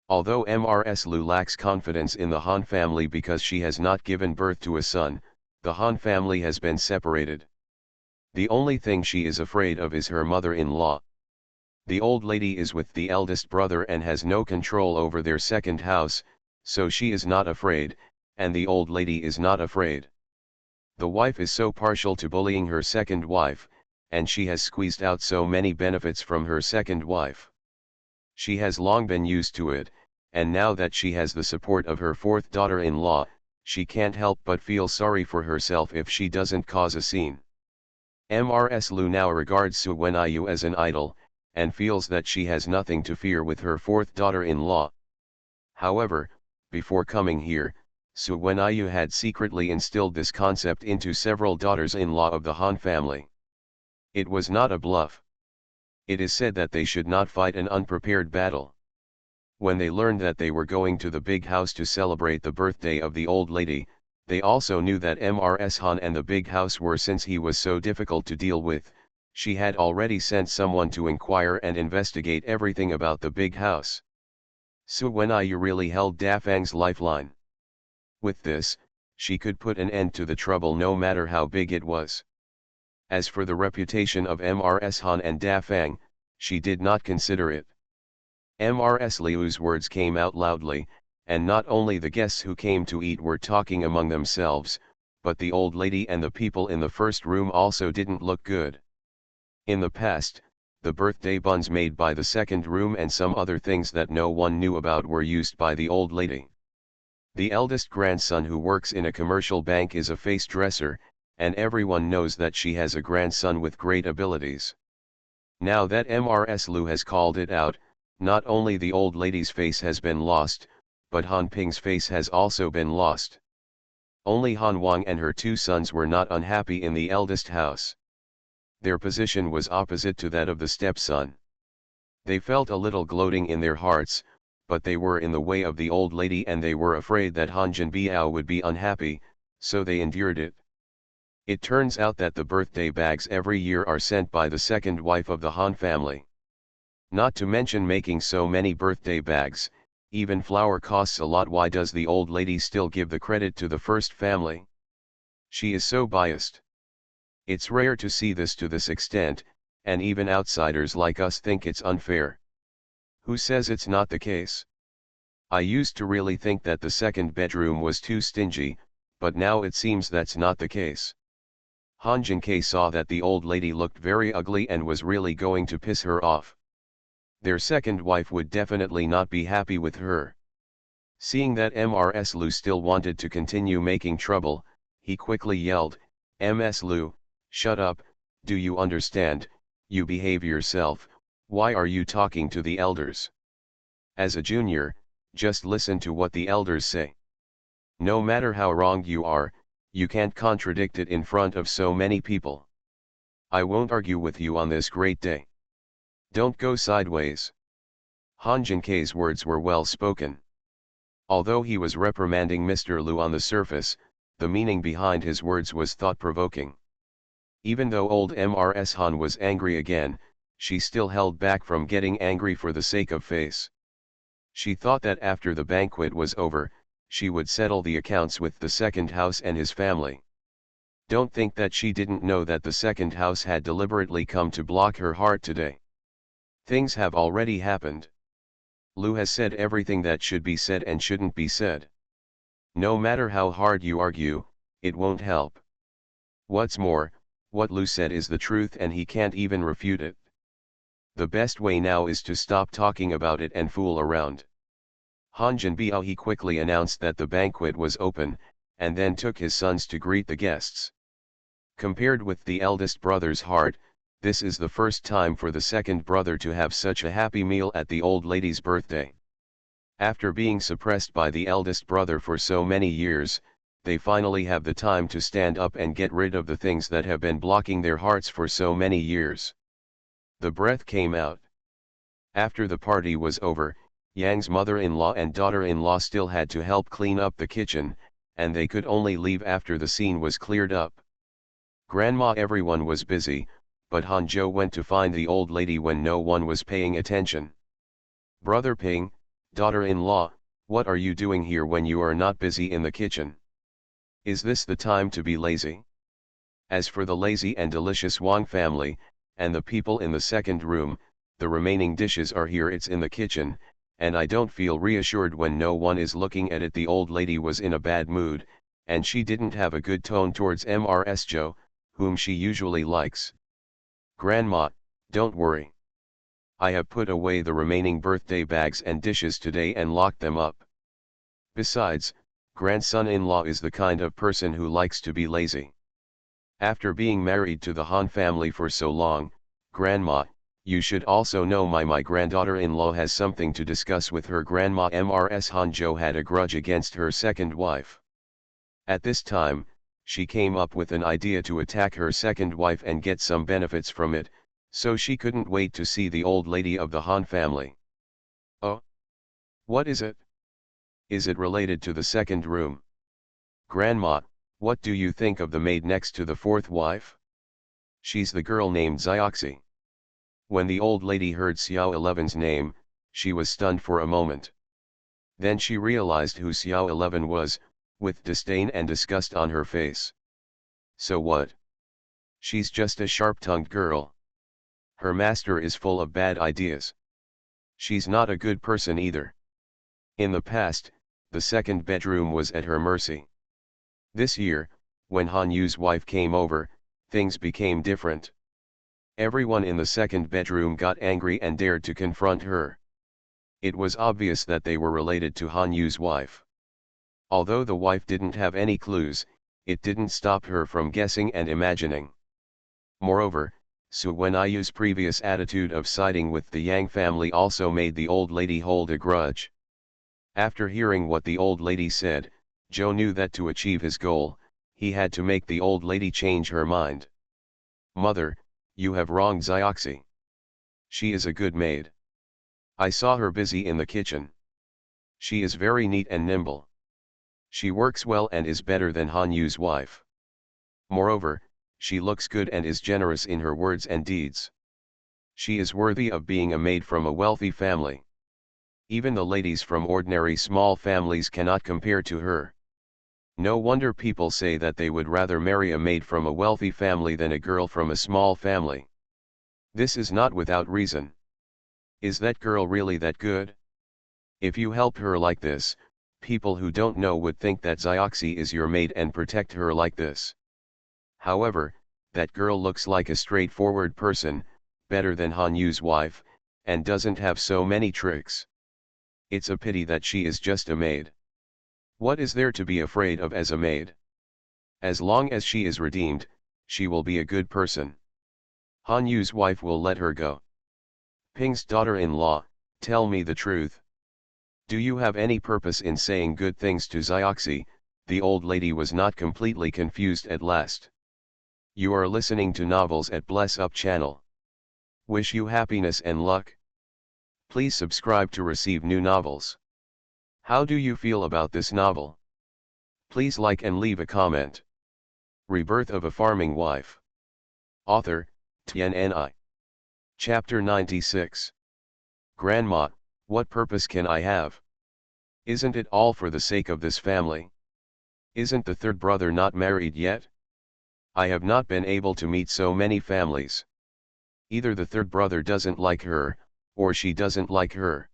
Although Mrs. Lu lacks confidence in the Han family because she has not given birth to a son, the Han family has been separated. The only thing she is afraid of is her mother-in-law. The old lady is with the eldest brother and has no control over their second house, so she is not afraid, and the old lady is not afraid. The wife is so partial to bullying her second wife, and she has squeezed out so many benefits from her second wife. She has long been used to it, and now that she has the support of her fourth daughter-in-law, she can't help but feel sorry for herself if she doesn't cause a scene. Mrs. Lu now regards Su Wenyu as an idol, and feels that she has nothing to fear with her fourth daughter-in-law. However, before coming here, Su Wenyu had secretly instilled this concept into several daughters-in-law of the Han family. It was not a bluff. It is said that they should not fight an unprepared battle. When they learned that they were going to the big house to celebrate the birthday of the old lady, they also knew that Mrs. Han and the big house were, since he was so difficult to deal with, she had already sent someone to inquire and investigate everything about the big house. Su Wenyu really held Da Fang's lifeline. With this, she could put an end to the trouble no matter how big it was. As for the reputation of Mrs. Han and Da Fang, she did not consider it. Mrs. Liu's words came out loudly, and not only the guests who came to eat were talking among themselves, but the old lady and the people in the first room also didn't look good. In the past, the birthday buns made by the second room and some other things that no one knew about were used by the old lady. The eldest grandson who works in a commercial bank is a face dresser, and everyone knows that she has a grandson with great abilities. Now that Mrs. Lu has called it out, not only the old lady's face has been lost, but Han Ping's face has also been lost. Only Han Wang and her 2 sons were not unhappy in the eldest house. Their position was opposite to that of the stepson. They felt a little gloating in their hearts, but they were in the way of the old lady and they were afraid that Han Jinbiao would be unhappy, so they endured it. It turns out that the birthday bags every year are sent by the second wife of the Han family. Not to mention making so many birthday bags, even flour costs a lot. Why does the old lady still give the credit to the first family? She is so biased. It's rare to see this to this extent, and even outsiders like us think it's unfair. Who says it's not the case? I used to really think that the second bedroom was too stingy, but now it seems that's not the case. Han Jinkei saw that the old lady looked very ugly and was really going to piss her off. Their second wife would definitely not be happy with her. Seeing that Mrs. Lu still wanted to continue making trouble, he quickly yelled, "Ms. Lu, shut up, do you understand? You behave yourself, Why are you talking to the elders? As a junior, just listen to what the elders say. No matter how wrong you are, you can't contradict it in front of so many people. I won't argue with you on this great day. Don't go sideways. Han Jinkei's words were well spoken. Although he was reprimanding Mr. Lu on the surface, the meaning behind his words was thought-provoking. Even though old Mrs. Han was angry again, she still held back from getting angry for the sake of face. She thought that after the banquet was over, she would settle the accounts with the second house and his family. Don't think that she didn't know that the second house had deliberately come to block her heart today. Things have already happened. Lu has said everything that should be said and shouldn't be said. No matter how hard you argue, it won't help. What's more, what Lu said is the truth and he can't even refute it. The best way now is to stop talking about it and fool around. Han Jinbao he quickly announced that the banquet was open, and then took his sons to greet the guests. Compared with the eldest brother's heart, this is the first time for the second brother to have such a happy meal at the old lady's birthday. After being suppressed by the eldest brother for so many years, they finally have the time to stand up and get rid of the things that have been blocking their hearts for so many years. The breath came out. After the party was over, Yang's mother-in-law and daughter-in-law still had to help clean up the kitchen, and they could only leave after the scene was cleared up. Grandma everyone was busy, but Hanzhou went to find the old lady when no one was paying attention. Brother Ping, daughter-in-law, what are you doing here when you are not busy in the kitchen? Is this the time to be lazy? As for the lazy and delicious Wang family, and the people in the second room, the remaining dishes are here, it's in the kitchen, and I don't feel reassured when no one is looking at it. The old lady was in a bad mood, and she didn't have a good tone towards Mrs. Zhou, whom she usually likes. Grandma, don't worry. I have put away the remaining birthday bags and dishes today and locked them up. Besides, grandson-in-law is the kind of person who likes to be lazy. After being married to the Han family for so long, Grandma, you should also know my granddaughter-in-law has something to discuss with her grandma. Mrs. Hanzhou had a grudge against her second wife. At this time, she came up with an idea to attack her second wife and get some benefits from it, so she couldn't wait to see the old lady of the Han family. Oh? What is it? Is it related to the second room? Grandma, what do you think of the maid next to the fourth wife? She's the girl named Zioxi. When the old lady heard Xiao 11's name, she was stunned for a moment. Then she realized who Xiao 11 was, with disdain and disgust on her face. So what? She's just a sharp-tongued girl. Her master is full of bad ideas. She's not a good person either. In the past, the second bedroom was at her mercy. This year, when Han Yu's wife came over, things became different. Everyone in the second bedroom got angry and dared to confront her. It was obvious that they were related to Han Yu's wife. Although the wife didn't have any clues, it didn't stop her from guessing and imagining. Moreover, Su Wenyu's previous attitude of siding with the Yang family also made the old lady hold a grudge. After hearing what the old lady said, Zhou knew that to achieve his goal, he had to make the old lady change her mind. Mother, you have wronged Zioxi. She is a good maid. I saw her busy in the kitchen. She is very neat and nimble. She works well and is better than Han Yu's wife. Moreover, she looks good and is generous in her words and deeds. She is worthy of being a maid from a wealthy family. Even the ladies from ordinary small families cannot compare to her. No wonder people say that they would rather marry a maid from a wealthy family than a girl from a small family. This is not without reason. Is that girl really that good? If you help her like this, people who don't know would think that Zioxi is your maid and protect her like this. However, that girl looks like a straightforward person, better than Han Yu's wife, and doesn't have so many tricks. It's a pity that she is just a maid. What is there to be afraid of as a maid? As long as she is redeemed, she will be a good person. Han Yu's wife will let her go. Ping's daughter-in-law, tell me the truth. Do you have any purpose in saying good things to Xioxi? The old lady was not completely confused at last. You are listening to novels at Bless Up channel. Wish you happiness and luck. Please subscribe to receive new novels. How do you feel about this novel? Please like and leave a comment. Rebirth of a Farming Wife. Author, TNNI. Chapter 96. Grandma, what purpose can I have? Isn't it all for the sake of this family? Isn't the third brother not married yet? I have not been able to meet so many families. Either the third brother doesn't like her, or she doesn't like her.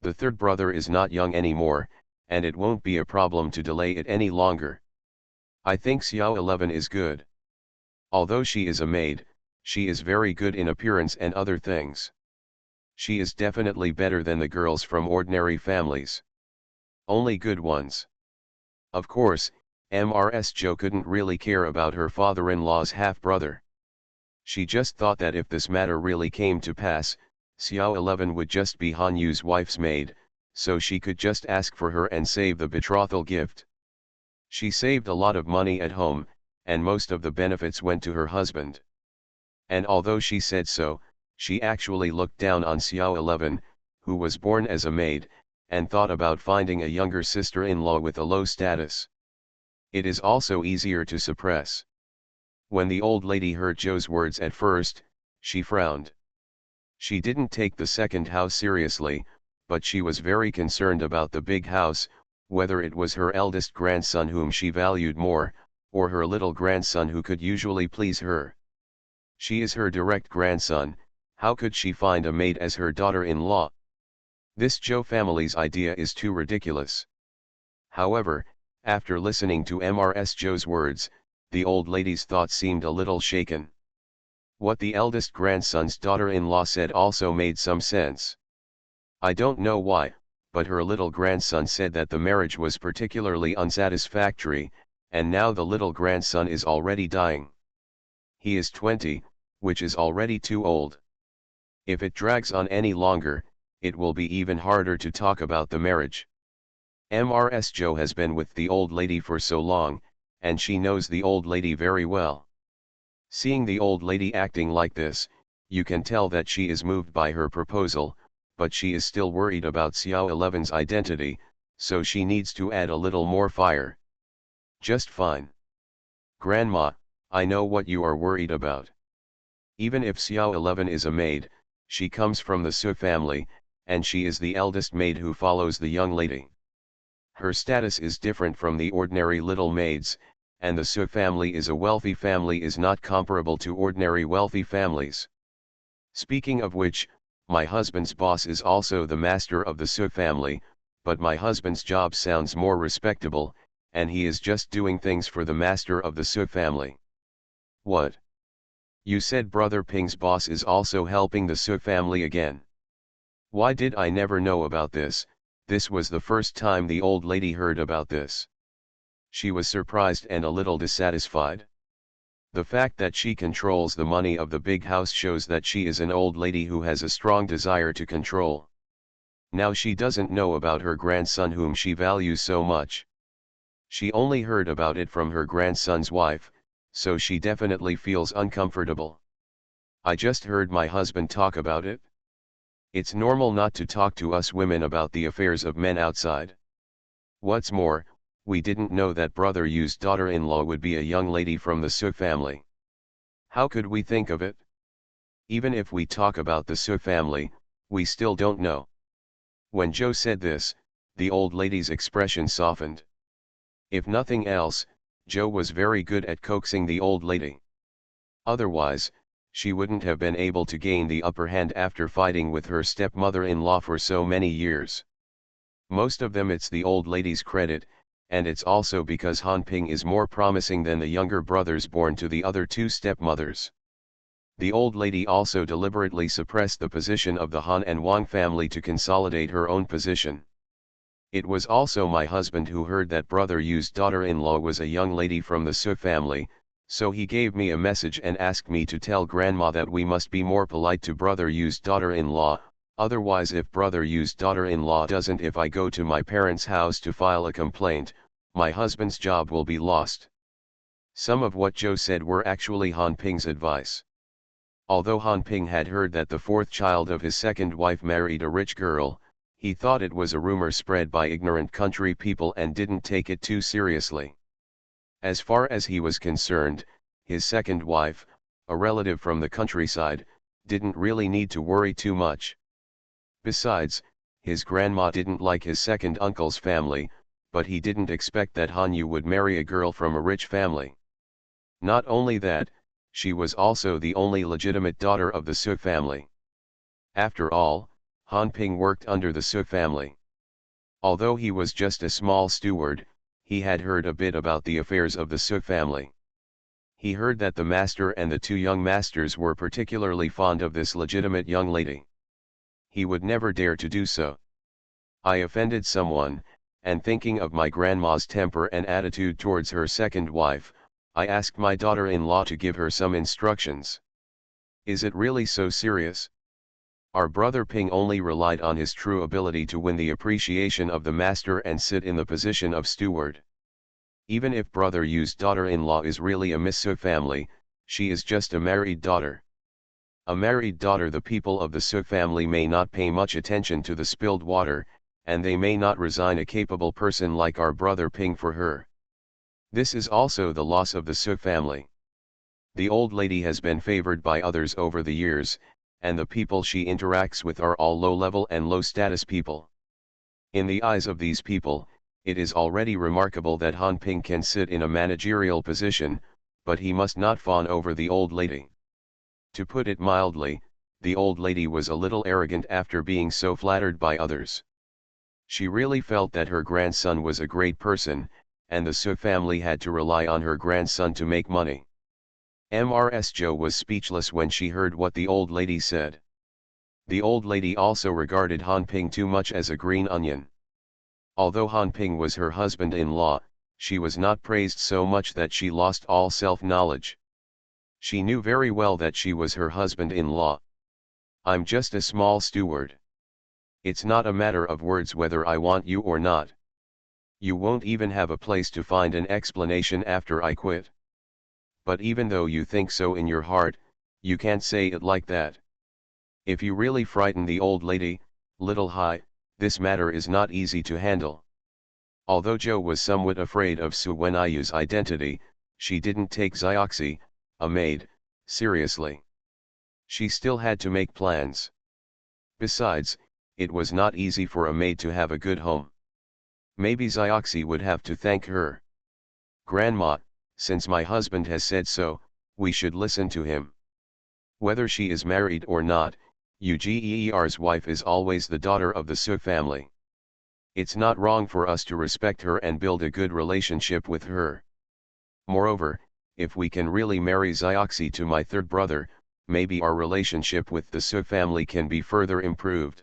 The third brother is not young anymore, and it won't be a problem to delay it any longer. I think Xiao 11 is good. Although she is a maid, she is very good in appearance and other things. She is definitely better than the girls from ordinary families. Only good ones. Of course, Mrs. Jo couldn't really care about her father-in-law's half-brother. She just thought that if this matter really came to pass, Xiao 11 would just be Han Yu's wife's maid, so she could just ask for her and save the betrothal gift. She saved a lot of money at home, and most of the benefits went to her husband. And although she said so, she actually looked down on Xiao 11, who was born as a maid, and thought about finding a younger sister-in-law with a low status. It is also easier to suppress. When the old lady heard Zhou's words at first, she frowned. She didn't take the second house seriously, but she was very concerned about the big house, whether it was her eldest grandson whom she valued more, or her little grandson who could usually please her. She is her direct grandson, how could she find a maid as her daughter-in-law? This Zhou family's idea is too ridiculous. However, after listening to Mrs. Zhou's words, the old lady's thoughts seemed a little shaken. What the eldest grandson's daughter-in-law said also made some sense. I don't know why, but her little grandson said that the marriage was particularly unsatisfactory, and now the little grandson is already dying. He is 20, which is already too old. If it drags on any longer, it will be even harder to talk about the marriage. Mrs. Zhou has been with the old lady for so long, and she knows the old lady very well. Seeing the old lady acting like this, you can tell that she is moved by her proposal, but she is still worried about Xiao 11's identity, so she needs to add a little more fire. Just fine. Grandma, I know what you are worried about. Even if Xiao 11 is a maid, she comes from the Su family, and she is the eldest maid who follows the young lady. Her status is different from the ordinary little maids, and the Su family is a wealthy family is not comparable to ordinary wealthy families. Speaking of which, my husband's boss is also the master of the Su family, but my husband's job sounds more respectable, and he is just doing things for the master of the Su family. What? You said Brother Ping's boss is also helping the Su family again. Why did I never know about this? This was the first time the old lady heard about this. She was surprised and a little dissatisfied. The fact that she controls the money of the big house shows that she is an old lady who has a strong desire to control. Now she doesn't know about her grandson whom she values so much. She only heard about it from her grandson's wife, so she definitely feels uncomfortable. I just heard my husband talk about it. It's normal not to talk to us women about the affairs of men outside. What's more, we didn't know that Brother Yu's daughter-in-law would be a young lady from the Su family. How could we think of it? Even if we talk about the Su family, we still don't know. When Zhou said this, the old lady's expression softened. If nothing else, Zhou was very good at coaxing the old lady. Otherwise, she wouldn't have been able to gain the upper hand after fighting with her stepmother-in-law for so many years. Most of them it's the old lady's credit, and it's also because Han Ping is more promising than the younger brothers born to the other two stepmothers. The old lady also deliberately suppressed the position of the Han and Wang family to consolidate her own position. It was also my husband who heard that Brother Yu's daughter-in-law was a young lady from the Su family, So he gave me a message and asked me to tell grandma that we must be more polite to brother Yu's daughter-in-law, otherwise if brother Yu's daughter-in-law doesn't, if I go to my parents' house to file a complaint, my husband's job will be lost. Some of what Joe said were actually Han Ping's advice. Although Han Ping had heard that the fourth child of his second wife married a rich girl, he thought it was a rumor spread by ignorant country people and didn't take it too seriously. As far as he was concerned, his second wife, a relative from the countryside, didn't really need to worry too much. Besides, his grandma didn't like his second uncle's family, but he didn't expect that Han Yu would marry a girl from a rich family. Not only that, she was also the only legitimate daughter of the Su family. After all, Han Ping worked under the Su family. Although he was just a small steward, he had heard a bit about the affairs of the Su family. He heard that the master and the two young masters were particularly fond of this legitimate young lady. He would never dare to do so. I offended someone, and thinking of my grandma's temper and attitude towards her second wife, I asked my daughter-in-law to give her some instructions. Is it really so serious? Our brother Ping only relied on his true ability to win the appreciation of the master and sit in the position of steward. Even if brother Yu's daughter-in-law is really a Miss Su family, she is just a married daughter. A married daughter, the people of the Su family may not pay much attention to the spilled water, and they may not resign a capable person like our brother Ping for her. This is also the loss of the Su family. The old lady has been favored by others over the years, and the people she interacts with are all low-level and low-status people. In the eyes of these people, it is already remarkable that Han Ping can sit in a managerial position, but he must not fawn over the old lady. To put it mildly, the old lady was a little arrogant after being so flattered by others. She really felt that her grandson was a great person, and the Su family had to rely on her grandson to make money. Ms. Joe was speechless when she heard what the old lady said. The old lady also regarded Han Ping too much as a green onion. Although Han Ping was her husband-in-law, she was not praised so much that she lost all self-knowledge. She knew very well that she was her husband-in-law. I'm just a small steward. It's not a matter of words whether I want you or not. You won't even have a place to find an explanation after I quit. But even though you think so in your heart, you can't say it like that. If you really frighten the old lady, little Hai, this matter is not easy to handle. Although Joe was somewhat afraid of Su Wenyu's identity, she didn't take Xioxi, a maid, seriously. She still had to make plans. Besides, it was not easy for a maid to have a good home. Maybe Xioxi would have to thank her. Grandma, since my husband has said so, we should listen to him. Whether she is married or not, Uger's wife is always the daughter of the Su family. It's not wrong for us to respect her and build a good relationship with her. Moreover, if we can really marry Xioxi to my third brother, maybe our relationship with the Su family can be further improved.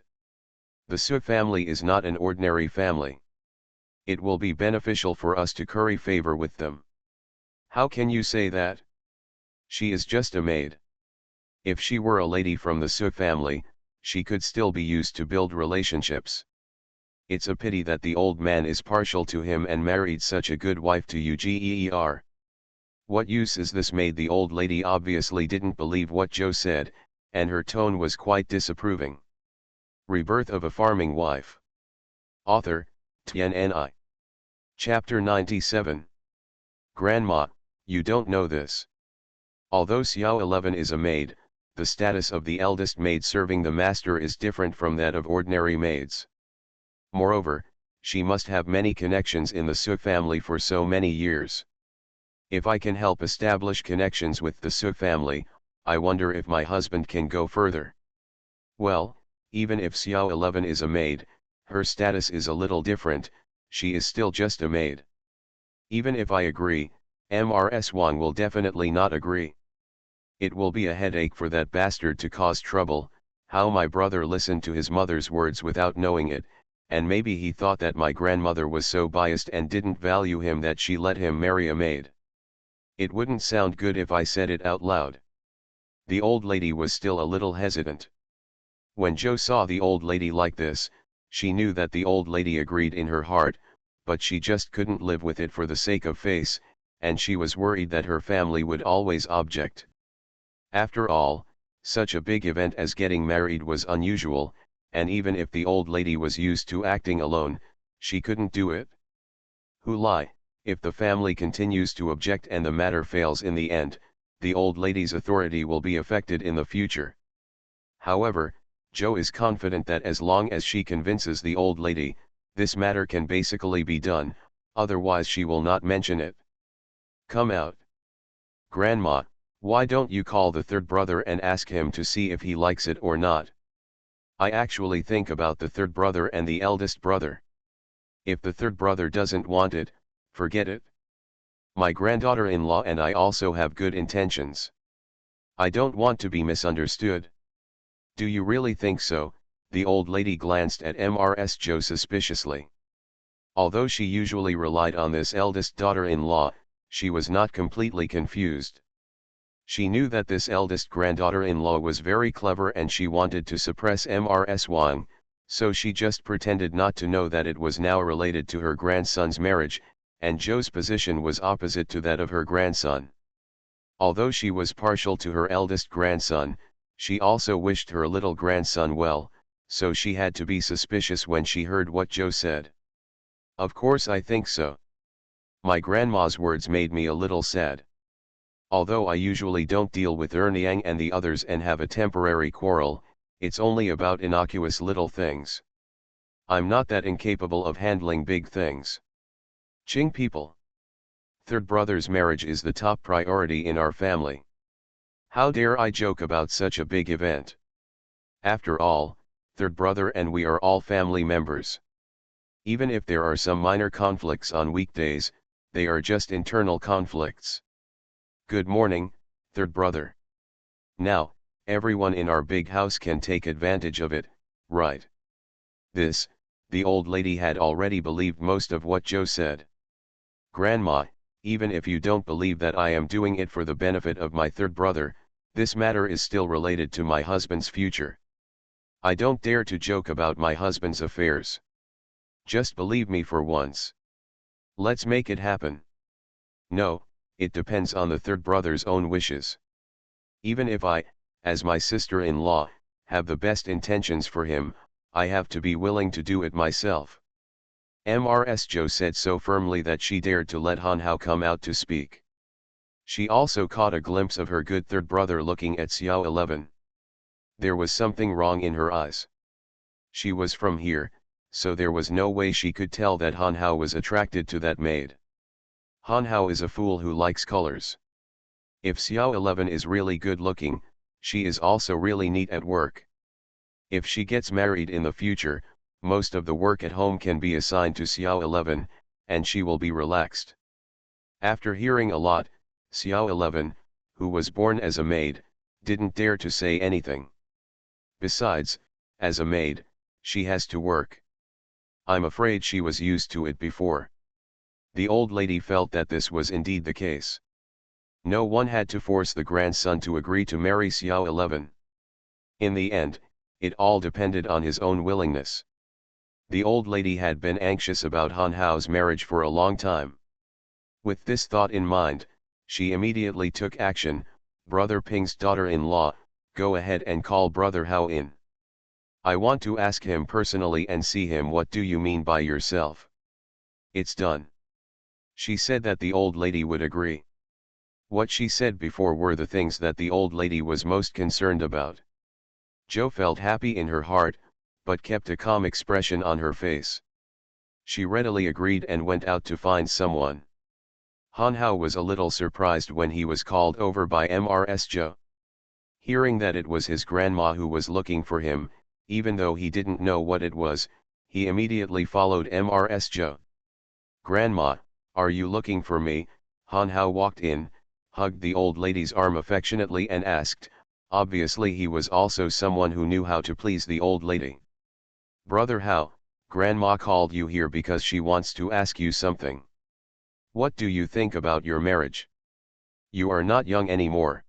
The Su family is not an ordinary family. It will be beneficial for us to curry favor with them. How can you say that? She is just a maid. If she were a lady from the Su family, she could still be used to build relationships. It's a pity that the old man is partial to him and married such a good wife to Uger. What use is this maid? The old lady obviously didn't believe what Joe said, and her tone was quite disapproving. Rebirth of a Farming Wife. Author, TNNI. Chapter 97. Grandma, you don't know this. Although Xiao 11 is a maid, the status of the eldest maid serving the master is different from that of ordinary maids. Moreover, she must have many connections in the Su family for so many years. If I can help establish connections with the Su family, I wonder if my husband can go further. Well, even if Xiao 11 is a maid, her status is a little different, she is still just a maid. Even if I agree, Ms. Wang will definitely not agree. It will be a headache for that bastard to cause trouble. How my brother listened to his mother's words without knowing it, and maybe he thought that my grandmother was so biased and didn't value him that she let him marry a maid. It wouldn't sound good if I said it out loud. The old lady was still a little hesitant. When Joe saw the old lady like this, she knew that the old lady agreed in her heart, but she just couldn't live with it for the sake of face, and she was worried that her family would always object. After all, such a big event as getting married was unusual, and even if the old lady was used to acting alone, she couldn't do it. Who lie, if the family continues to object and the matter fails in the end, the old lady's authority will be affected in the future. However, Joe is confident that as long as she convinces the old lady, this matter can basically be done, otherwise she will not mention it. Come out. Grandma, why don't you call the third brother and ask him to see if he likes it or not? I actually think about the third brother and the eldest brother. If the third brother doesn't want it, forget it. My granddaughter-in-law and I also have good intentions. I don't want to be misunderstood. Do you really think so? The old lady glanced at Mrs. Joe suspiciously. Although she usually relied on this eldest daughter-in-law, she was not completely confused. She knew that this eldest granddaughter-in-law was very clever and she wanted to suppress Mrs. Wang, so she just pretended not to know that it was now related to her grandson's marriage, and Joe's position was opposite to that of her grandson. Although she was partial to her eldest grandson, she also wished her little grandson well, so she had to be suspicious when she heard what Joe said. Of course I think so. My grandma's words made me a little sad. Although I usually don't deal with Erniang and the others and have a temporary quarrel, it's only about innocuous little things. I'm not that incapable of handling big things. Qing people. Third brother's marriage is the top priority in our family. How dare I joke about such a big event? After all, third brother and we are all family members. Even if there are some minor conflicts on weekdays, they are just internal conflicts. Good morning, third brother. Now, everyone in our big house can take advantage of it, right? This, the old lady had already believed most of what Joe said. Grandma, even if you don't believe that I am doing it for the benefit of my third brother, this matter is still related to my husband's future. I don't dare to joke about my husband's affairs. Just believe me for once. Let's make it happen. No, it depends on the third brother's own wishes. Even if I, as my sister-in-law, have the best intentions for him, I have to be willing to do it myself. Mrs. Joe said so firmly that she dared to let Han Hao come out to speak. She also caught a glimpse of her good third brother looking at Xiao 11. There was something wrong in her eyes. She was from here, so there was no way she could tell that Han Hao was attracted to that maid. Han Hao is a fool who likes colors. If Xiao 11 is really good looking, she is also really neat at work. If she gets married in the future, most of the work at home can be assigned to Xiao 11, and she will be relaxed. After hearing a lot, Xiao 11, who was born as a maid, didn't dare to say anything. Besides, as a maid, she has to work. I'm afraid she was used to it before. The old lady felt that this was indeed the case. No one had to force the grandson to agree to marry Xiao 11. In the end, it all depended on his own willingness. The old lady had been anxious about Han Hao's marriage for a long time. With this thought in mind, she immediately took action. Brother Ping's daughter-in-law, go ahead and call Brother Hao in. I want to ask him personally and see him. What do you mean by yourself? It's done. She said that the old lady would agree. What she said before were the things that the old lady was most concerned about. Joe felt happy in her heart, but kept a calm expression on her face. She readily agreed and went out to find someone. Han Hao was a little surprised when he was called over by Mrs. Joe. Hearing that it was his grandma who was looking for him, even though he didn't know what it was, he immediately followed Mrs. Joe. Grandma, are you looking for me? Han Hao walked in, hugged the old lady's arm affectionately and asked. Obviously he was also someone who knew how to please the old lady. Brother Hao, Grandma called you here because she wants to ask you something. What do you think about your marriage? You are not young anymore.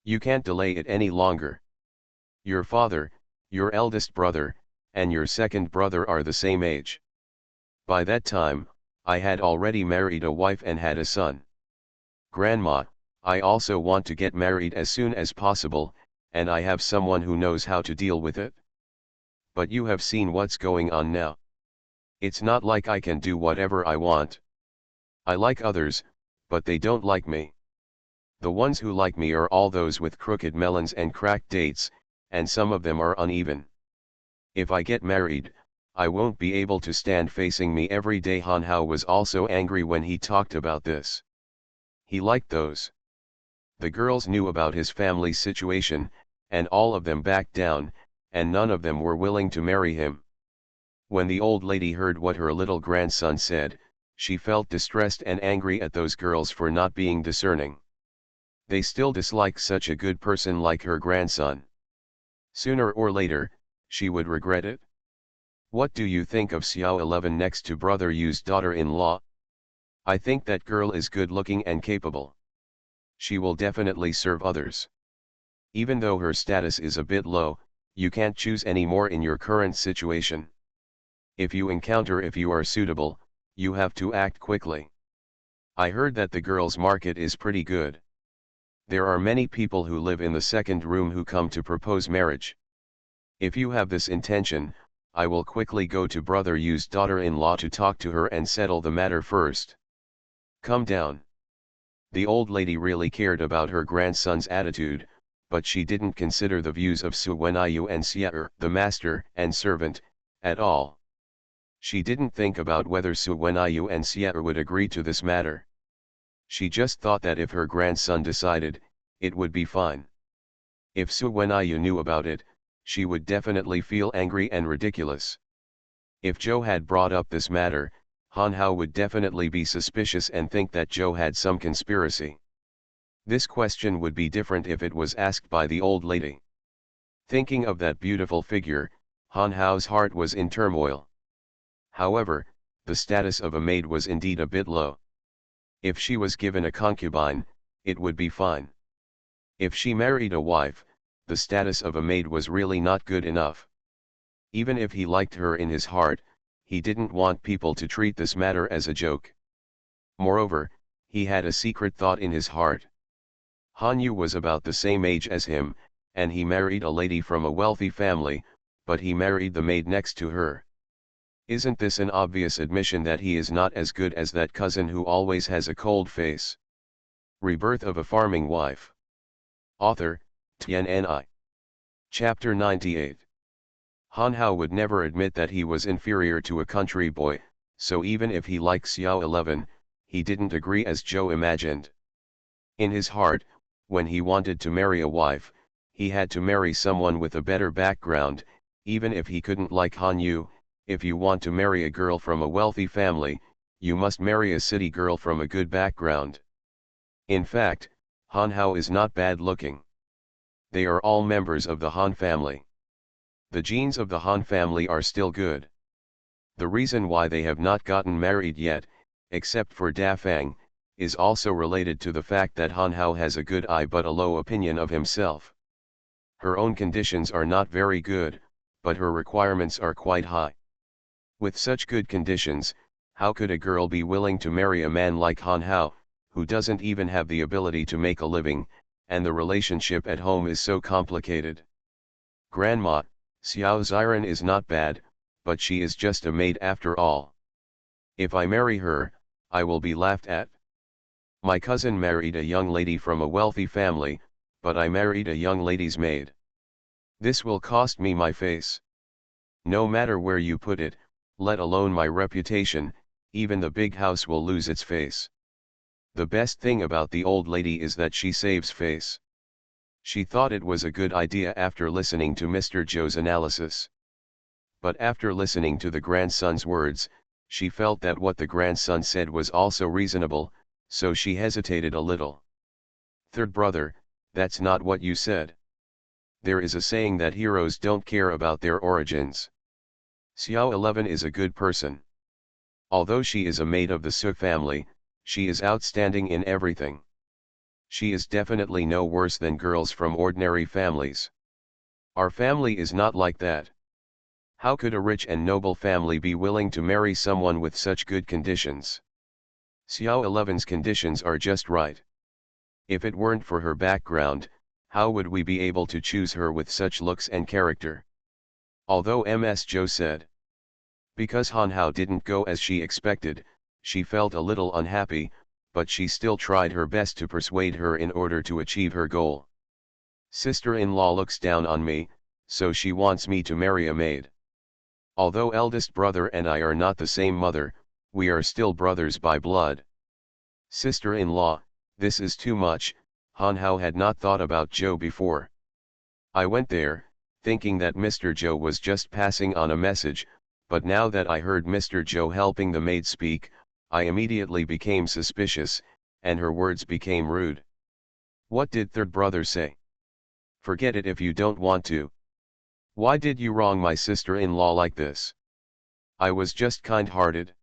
You can't delay it any longer. Your father, your eldest brother, and your second brother are the same age. By that time, I had already married a wife and had a son. Grandma, I also want to get married as soon as possible, and I have someone who knows how to deal with it. But you have seen what's going on now. It's not like I can do whatever I want. I like others, but they don't like me. The ones who like me are all those with crooked melons and cracked dates, and some of them are uneven. If I get married, I won't be able to stand facing me every day. Han Hao was also angry when he talked about this. He liked those. The girls knew about his family's situation, and all of them backed down, and none of them were willing to marry him. When the old lady heard what her little grandson said, she felt distressed and angry at those girls for not being discerning. They still dislike such a good person like her grandson. Sooner or later, she would regret it. What do you think of Xiao 11 next to brother Yu's daughter-in-law? I think that girl is good-looking and capable. She will definitely serve others. Even though her status is a bit low, you can't choose any more in your current situation. If you are suitable, you have to act quickly. I heard that the girls' market is pretty good. There are many people who live in the second room who come to propose marriage. If you have this intention, I will quickly go to brother Yu's daughter-in-law to talk to her and settle the matter first. Come down. The old lady really cared about her grandson's attitude, but she didn't consider the views of Su Wenyu and Xia, the master and servant, at all. She didn't think about whether Su Wenyu and Xia would agree to this matter. She just thought that if her grandson decided, it would be fine. If Su Wenyu knew about it, she would definitely feel angry and ridiculous. If Zhou had brought up this matter, Han Hao would definitely be suspicious and think that Zhou had some conspiracy. This question would be different if it was asked by the old lady. Thinking of that beautiful figure, Han Hao's heart was in turmoil. However, the status of a maid was indeed a bit low. If she was given a concubine, it would be fine. If she married a wife, the status of a maid was really not good enough. Even if he liked her in his heart, he didn't want people to treat this matter as a joke. Moreover, he had a secret thought in his heart. Han Yu was about the same age as him, and he married a lady from a wealthy family, but he married the maid next to her. Isn't this an obvious admission that he is not as good as that cousin who always has a cold face? Rebirth of a Farming Wife. Author, Tian. Chapter 98. Han Hao would never admit that he was inferior to a country boy, so even if he liked Xiao 11, he didn't agree as Zhou imagined. In his heart, when he wanted to marry a wife, he had to marry someone with a better background, even if he couldn't like Han Yu. If you want to marry a girl from a wealthy family, you must marry a city girl from a good background. In fact, Han Hao is not bad looking. They are all members of the Han family. The genes of the Han family are still good. The reason why they have not gotten married yet, except for Da Fang, is also related to the fact that Han Hao has a good eye but a low opinion of himself. Her own conditions are not very good, but her requirements are quite high. With such good conditions, how could a girl be willing to marry a man like Han Hao, who doesn't even have the ability to make a living, and the relationship at home is so complicated? Grandma, Xiao Ziran is not bad, but she is just a maid after all. If I marry her, I will be laughed at. My cousin married a young lady from a wealthy family, but I married a young lady's maid. This will cost me my face. No matter where you put it, let alone my reputation, even the big house will lose its face. The best thing about the old lady is that she saves face. She thought it was a good idea after listening to Mr. Zhou's analysis. But after listening to the grandson's words, she felt that what the grandson said was also reasonable, so she hesitated a little. Third brother, that's not what you said. There is a saying that heroes don't care about their origins. Xiao 11 is a good person. Although she is a maid of the Su family, she is outstanding in everything. She is definitely no worse than girls from ordinary families. Our family is not like that. How could a rich and noble family be willing to marry someone with such good conditions? Xiao 11's conditions are just right. If it weren't for her background, how would we be able to choose her with such looks and character? Although Ms. Zhou said, because Han Hao didn't go as she expected, she felt a little unhappy, but she still tried her best to persuade her in order to achieve her goal. Sister-in-law looks down on me, so she wants me to marry a maid. Although eldest brother and I are not the same mother, we are still brothers by blood. Sister-in-law, this is too much. Han Hao had not thought about Zhou before. I went there, thinking that Mr. Zhou was just passing on a message, but now that I heard Mr. Zhou helping the maid speak, I immediately became suspicious, and her words became rude. What did third brother say? Forget it if you don't want to. Why did you wrong my sister-in-law like this? I was just kind-hearted.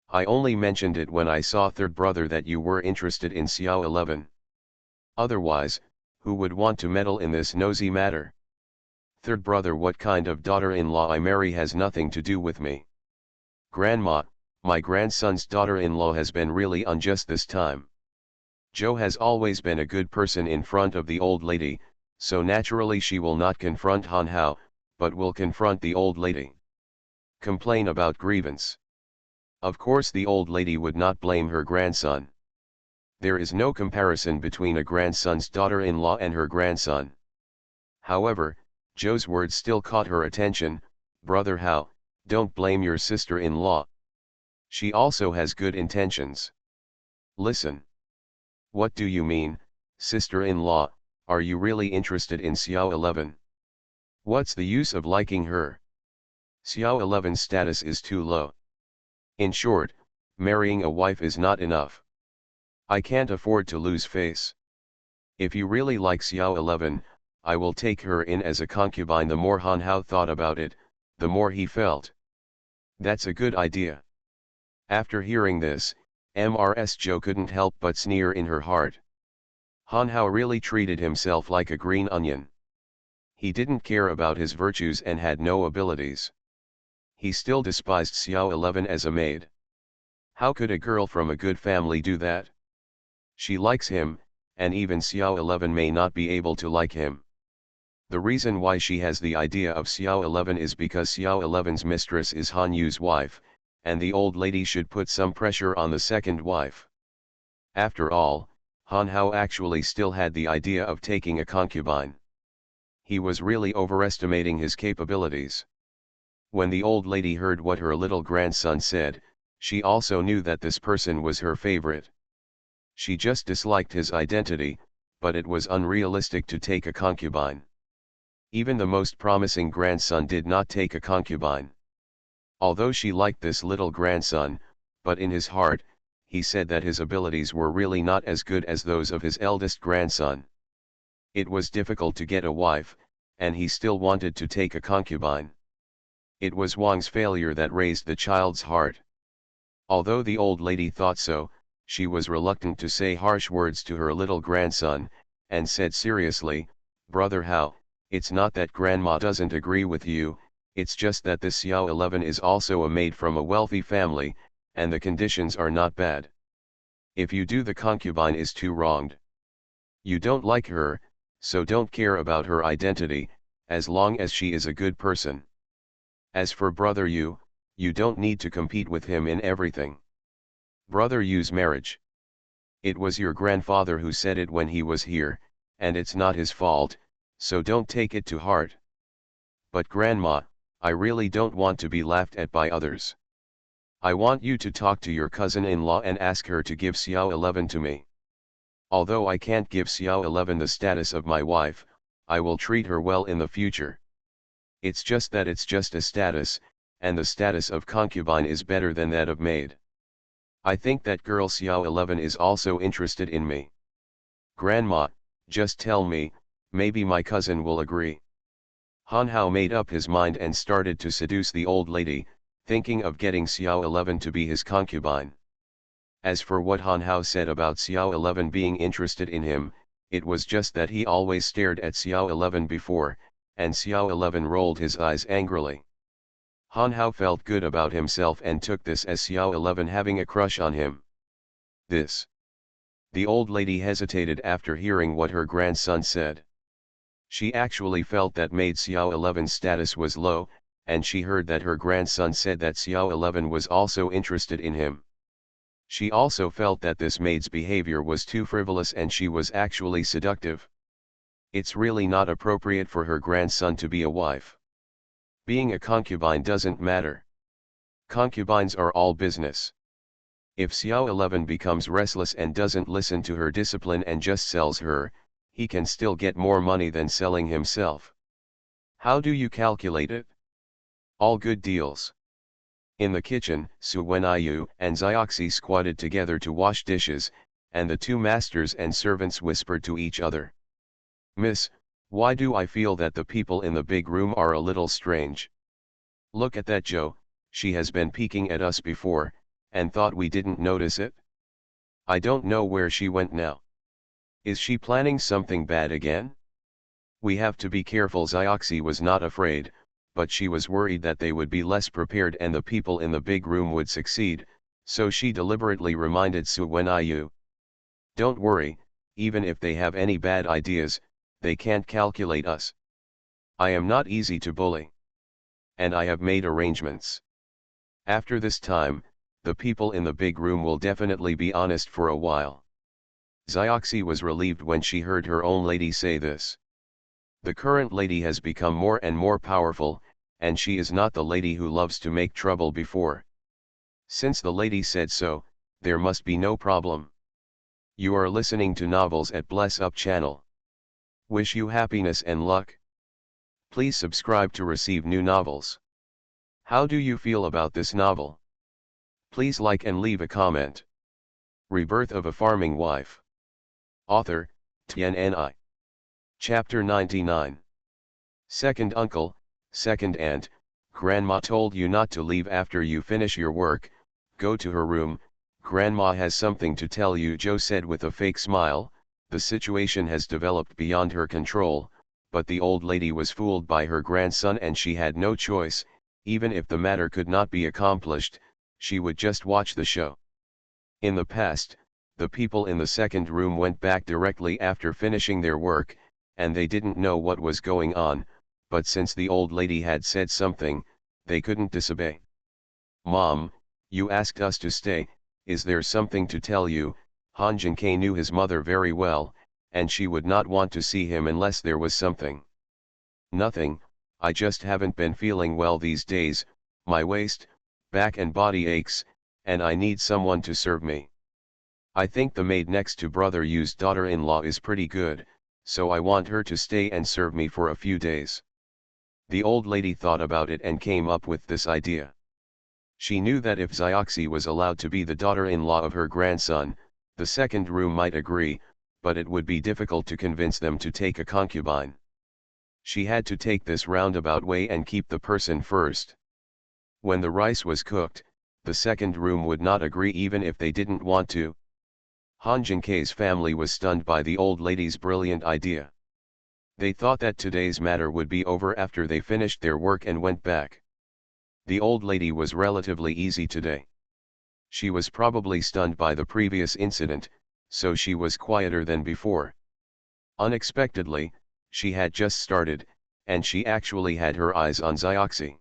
I only mentioned it when I saw third brother that you were interested in Xiao 11. Otherwise, who would want to meddle in this nosy matter? Third brother, what kind of daughter-in-law I marry has nothing to do with me. Grandma, my grandson's daughter-in-law has been really unjust this time. Zhou has always been a good person in front of the old lady, so naturally she will not confront Han Hao, but will confront the old lady. Complain about grievance. Of course the old lady would not blame her grandson. There is no comparison between a grandson's daughter-in-law and her grandson. However, Zhou's words still caught her attention. Brother Hao, don't blame your sister-in-law. She also has good intentions. Listen. What do you mean, sister-in-law? Are you really interested in Xiao 11? What's the use of liking her? Xiao 11's status is too low. In short, marrying a wife is not enough. I can't afford to lose face. If you really like Xiao 11, I will take her in as a concubine. The more Han Hao thought about it, the more he felt. That's a good idea. After hearing this, Ms. Zhou couldn't help but sneer in her heart. Han Hao really treated himself like a green onion. He didn't care about his virtues and had no abilities. He still despised Xiao 11 as a maid. How could a girl from a good family do that? She likes him, and even Xiao 11 may not be able to like him. The reason why she has the idea of Xiao 11 is because Xiao 11's mistress is Han Yu's wife, and the old lady should put some pressure on the second wife. After all, Han Hao actually still had the idea of taking a concubine. He was really overestimating his capabilities. When the old lady heard what her little grandson said, she also knew that this person was her favorite. She just disliked his identity, but it was unrealistic to take a concubine. Even the most promising grandson did not take a concubine. Although she liked this little grandson, but in his heart, he said that his abilities were really not as good as those of his eldest grandson. It was difficult to get a wife, and he still wanted to take a concubine. It was Wang's failure that raised the child's heart. Although the old lady thought so, she was reluctant to say harsh words to her little grandson, and said seriously, Brother Hao, it's not that grandma doesn't agree with you, it's just that this Xiao 11 is also a maid from a wealthy family, and the conditions are not bad. If you do, the concubine is too wronged. You don't like her, so don't care about her identity, as long as she is a good person. As for Brother Yu, you don't need to compete with him in everything. Brother Yu's marriage. It was your grandfather who said it when he was here, and it's not his fault, so don't take it to heart. But Grandma, I really don't want to be laughed at by others. I want you to talk to your cousin-in-law and ask her to give Xiao 11 to me. Although I can't give Xiao 11 the status of my wife, I will treat her well in the future. It's just that it's just a status, and the status of concubine is better than that of maid. I think that girl Xiao 11 is also interested in me. Grandma, just tell me, maybe my cousin will agree. Han Hao made up his mind and started to seduce the old lady, thinking of getting Xiao 11 to be his concubine. As for what Han Hao said about Xiao 11 being interested in him, it was just that he always stared at Xiao 11 before, and Xiao 11 rolled his eyes angrily. Han Hao felt good about himself and took this as Xiao 11 having a crush on him. This. The old lady hesitated after hearing what her grandson said. She actually felt that made Xiao 11's status was low, and she heard that her grandson said that Xiao 11 was also interested in him. She also felt that this maid's behavior was too frivolous and she was actually seductive. It's really not appropriate for her grandson to be a wife. Being a concubine doesn't matter. Concubines are all business. If Xiao 11 becomes restless and doesn't listen to her discipline and just sells her, he can still get more money than selling himself. How do you calculate it? All good deals. In the kitchen, Su Wenyu and Zioxi squatted together to wash dishes, and the two masters and servants whispered to each other. Miss, why do I feel that the people in the big room are a little strange? Look at that Jo, she has been peeking at us before, and thought we didn't notice it. I don't know where she went now. Is she planning something bad again? We have to be careful. Zioxi was not afraid, but she was worried that they would be less prepared and the people in the big room would succeed, so she deliberately reminded Su Wenyu. Don't worry, even if they have any bad ideas, they can't calculate us. I am not easy to bully. And I have made arrangements. After this time, the people in the big room will definitely be honest for a while. Zioxi was relieved when she heard her own lady say this. The current lady has become more and more powerful, and she is not the lady who loves to make trouble before. Since the lady said so, there must be no problem. You are listening to Novels at Bless Up channel. Wish you happiness and luck. Please subscribe to receive new novels. How do you feel about this novel? Please like and leave a comment. Rebirth of a Farming Wife. Author, TNNI. Chapter 99. Second uncle, second aunt, Grandma told you not to leave after you finish your work, go to her room, Grandma has something to tell you, Jo said with a fake smile. The situation has developed beyond her control, but the old lady was fooled by her grandson and she had no choice. Even if the matter could not be accomplished, she would just watch the show. In the past, the people in the second room went back directly after finishing their work, and they didn't know what was going on, but since the old lady had said something, they couldn't disobey. Mom, you asked us to stay, is there something to tell you? Han Jinkei knew his mother very well, and she would not want to see him unless there was something. Nothing, I just haven't been feeling well these days, my waist, back and body aches, and I need someone to serve me. I think the maid next to brother Yu's daughter-in-law is pretty good, so I want her to stay and serve me for a few days. The old lady thought about it and came up with this idea. She knew that if Zioxi was allowed to be the daughter-in-law of her grandson, the second room might agree, but it would be difficult to convince them to take a concubine. She had to take this roundabout way and keep the person first. When the rice was cooked, the second room would not agree even if they didn't want to. Han Jinkei's family was stunned by the old lady's brilliant idea. They thought that today's matter would be over after they finished their work and went back. The old lady was relatively easy today. She was probably stunned by the previous incident, so she was quieter than before. Unexpectedly, she had just started, and she actually had her eyes on Zioxi.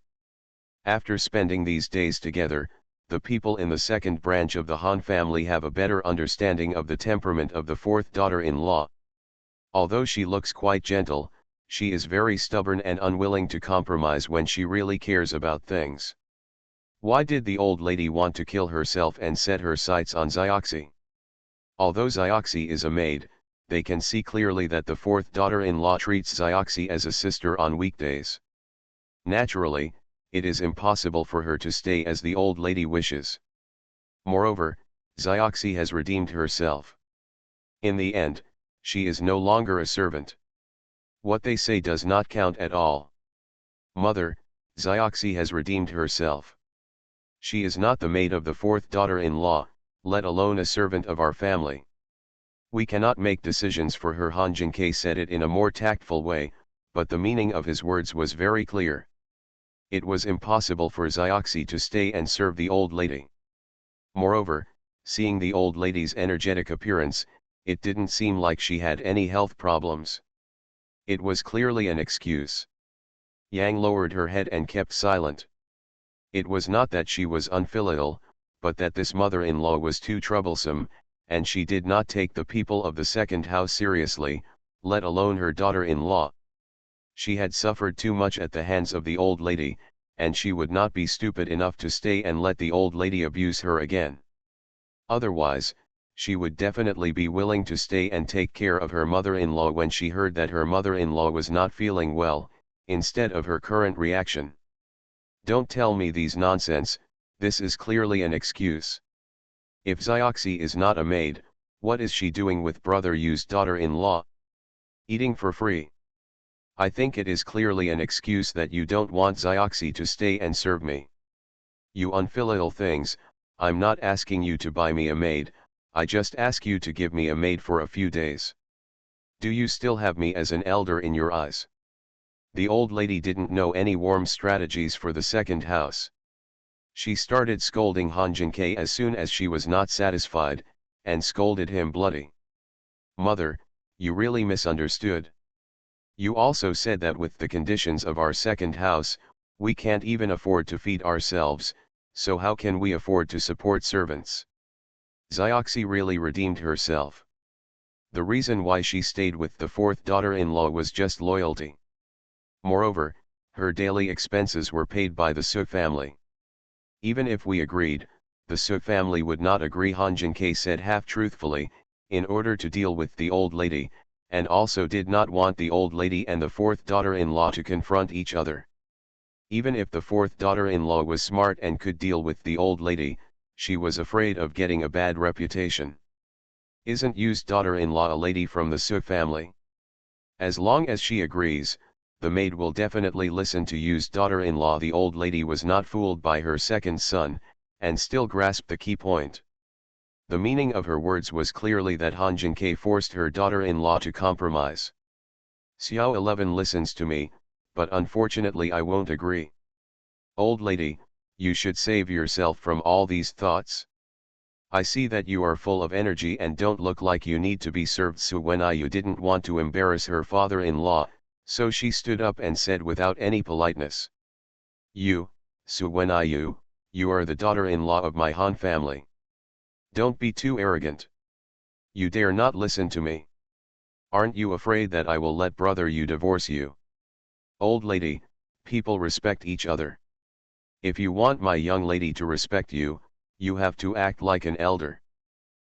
After spending these days together, the people in the second branch of the Han family have a better understanding of the temperament of the fourth daughter-in-law. Although she looks quite gentle, she is very stubborn and unwilling to compromise when she really cares about things. Why did the old lady want to kill herself and set her sights on Zioxi? Although Zioxi is a maid, they can see clearly that the fourth daughter-in-law treats Zioxi as a sister on weekdays. Naturally, it is impossible for her to stay as the old lady wishes. Moreover, Zioxi has redeemed herself. In the end, she is no longer a servant. What they say does not count at all. Mother, Zioxi has redeemed herself. She is not the maid of the fourth daughter-in-law, let alone a servant of our family. We cannot make decisions for her. Han Jinkei said it in a more tactful way, but the meaning of his words was very clear. It was impossible for Zioxi to stay and serve the old lady. Moreover, seeing the old lady's energetic appearance, it didn't seem like she had any health problems. It was clearly an excuse. Yang lowered her head and kept silent. It was not that she was unfilial, but that this mother-in-law was too troublesome, and she did not take the people of the second house seriously, let alone her daughter-in-law. She had suffered too much at the hands of the old lady, and she would not be stupid enough to stay and let the old lady abuse her again. Otherwise, she would definitely be willing to stay and take care of her mother-in-law when she heard that her mother-in-law was not feeling well, instead of her current reaction. Don't tell me these nonsense, this is clearly an excuse. If Zioxi is not a maid, what is she doing with brother Yu's daughter-in-law? Eating for free. I think it is clearly an excuse that you don't want Zioxi to stay and serve me. You unfilial things, I'm not asking you to buy me a maid, I just ask you to give me a maid for a few days. Do you still have me as an elder in your eyes? The old lady didn't know any warm strategies for the second house. She started scolding Han Jinkei as soon as she was not satisfied, and scolded him bloody. Mother, you really misunderstood. You also said that with the conditions of our second house, we can't even afford to feed ourselves, so how can we afford to support servants? Zioxi really redeemed herself. The reason why she stayed with the fourth daughter-in-law was just loyalty. Moreover, her daily expenses were paid by the Su family. Even if we agreed, the Su family would not agree, Han Jinkei said half-truthfully, in order to deal with the old lady, and also did not want the old lady and the fourth daughter-in-law to confront each other. Even if the fourth daughter-in-law was smart and could deal with the old lady, she was afraid of getting a bad reputation. Isn't Yu's daughter-in-law a lady from the Su family? As long as she agrees, the maid will definitely listen to Yu's daughter-in-law. The old lady was not fooled by her second son, and still grasped the key point. The meaning of her words was clearly that Han Jinkei forced her daughter-in-law to compromise. Xiao 11 listens to me, but unfortunately I won't agree. Old lady, you should save yourself from all these thoughts. I see that you are full of energy and don't look like you need to be served. Su Wenyu didn't want to embarrass her father-in-law, so she stood up and said without any politeness. Su Wenyu, you are the daughter-in-law of my Han family. Don't be too arrogant. You dare not listen to me. Aren't you afraid that I will let brother Yu divorce you? Old lady, people respect each other. If you want my young lady to respect you, you have to act like an elder.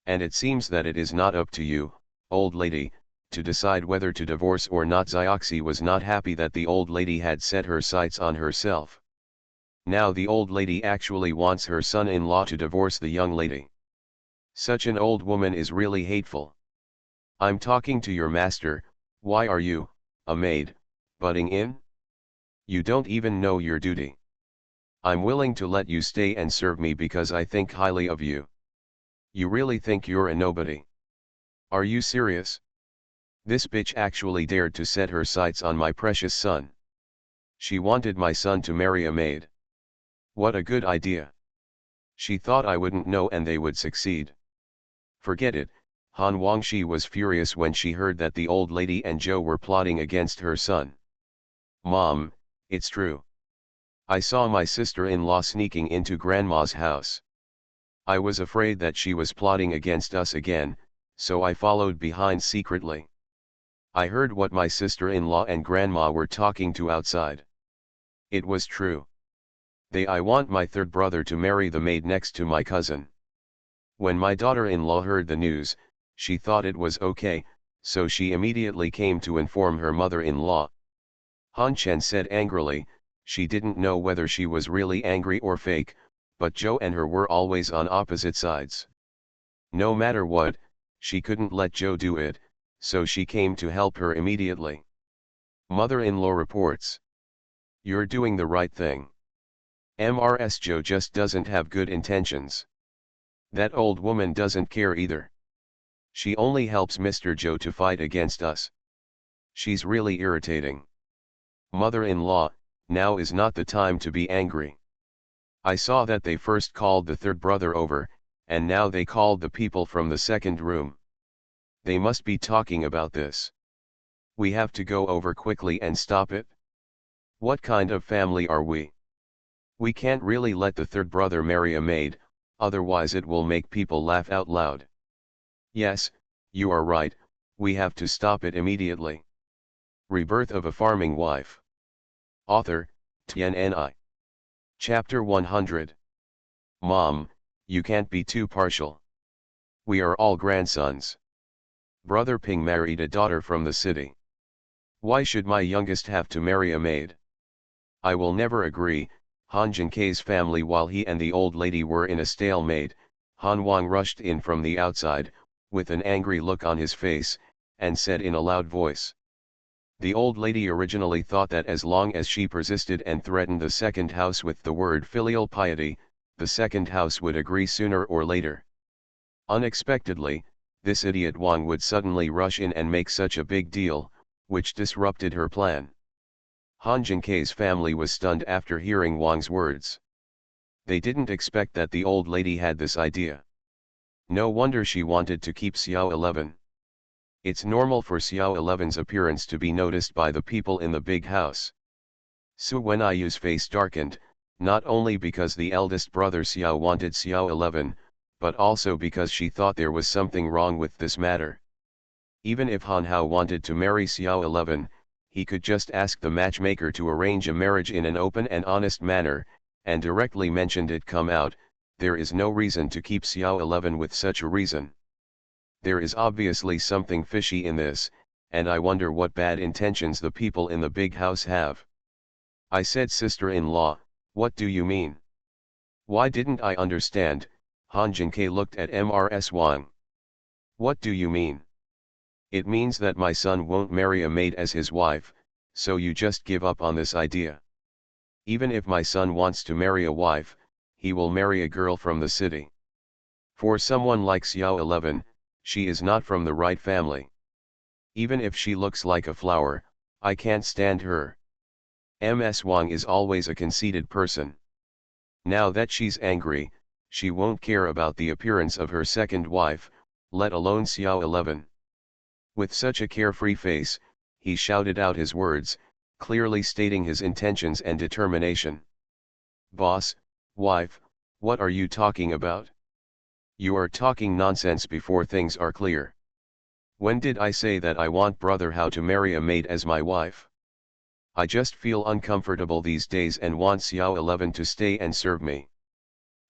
And it seems that it is not up to you, old lady, to decide whether to divorce or not. Zioxi was not happy that the old lady had set her sights on herself. Now the old lady actually wants her son-in-law to divorce the young lady. Such an old woman is really hateful. I'm talking to your master, why are you, a maid, butting in? You don't even know your duty. I'm willing to let you stay and serve me because I think highly of you. You really think you're a nobody? Are you serious? This bitch actually dared to set her sights on my precious son. She wanted my son to marry a maid. What a good idea. She thought I wouldn't know and they would succeed. Forget it. Han Wangshi was furious when she heard that the old lady and Joe were plotting against her son. Mom, it's true. I saw my sister-in-law sneaking into Grandma's house. I was afraid that she was plotting against us again, so I followed behind secretly. I heard what my sister-in-law and Grandma were talking to outside. It was true. I want my third brother to marry the maid next to my cousin. When my daughter-in-law heard the news, she thought it was okay, so she immediately came to inform her mother-in-law. Han Chen said angrily, she didn't know whether she was really angry or fake, but Joe and her were always on opposite sides. No matter what, she couldn't let Joe do it, so she came to help her immediately. Mother-in-law reports. You're doing the right thing. Joe just doesn't have good intentions. That old woman doesn't care either. She only helps Mr. Joe to fight against us. She's really irritating. Mother-in-law, now is not the time to be angry. I saw that they first called the third brother over, and now they called the people from the second room. They must be talking about this. We have to go over quickly and stop it. What kind of family are we? We can't really let the third brother marry a maid, otherwise it will make people laugh out loud. Yes, you are right, we have to stop it immediately. Rebirth of a Farming Wife. Author, TNNI. Chapter 100. Mom, you can't be too partial. We are all grandsons. Brother Ping married a daughter from the city. Why should my youngest have to marry a maid? I will never agree. Han Jinkei's family. While he and the old lady were in a stalemate, Han Wang rushed in from the outside, with an angry look on his face, and said in a loud voice. The old lady originally thought that as long as she persisted and threatened the second house with the word filial piety, the second house would agree sooner or later. Unexpectedly, this idiot Wang would suddenly rush in and make such a big deal, which disrupted her plan. Han Jinkei's family was stunned after hearing Wang's words. They didn't expect that the old lady had this idea. No wonder she wanted to keep Xiao 11. It's normal for Xiao 11's appearance to be noticed by the people in the big house. Su Wenyu's face darkened, not only because the eldest brother Xiao wanted Xiao 11, but also because she thought there was something wrong with this matter. Even if Han Hao wanted to marry Xiao 11, he could just ask the matchmaker to arrange a marriage in an open and honest manner, and directly mentioned it come out. There is no reason to keep Xiao 11 with such a reason. There is obviously something fishy in this, and I wonder what bad intentions the people in the big house have. I said, sister-in-law, what do you mean? Why didn't I understand? Han Jinkei looked at Mrs. Wang. What do you mean? It means that my son won't marry a maid as his wife, so you just give up on this idea. Even if my son wants to marry a wife, he will marry a girl from the city. For someone like Xiao 11, she is not from the right family. Even if she looks like a flower, I can't stand her. Ms. Wang is always a conceited person. Now that she's angry, she won't care about the appearance of her second wife, let alone Xiao 11. With such a carefree face, he shouted out his words, clearly stating his intentions and determination. Boss, wife, what are you talking about? You are talking nonsense before things are clear. When did I say that I want Brother Hao to marry a maid as my wife? I just feel uncomfortable these days and want Xiao 11 to stay and serve me.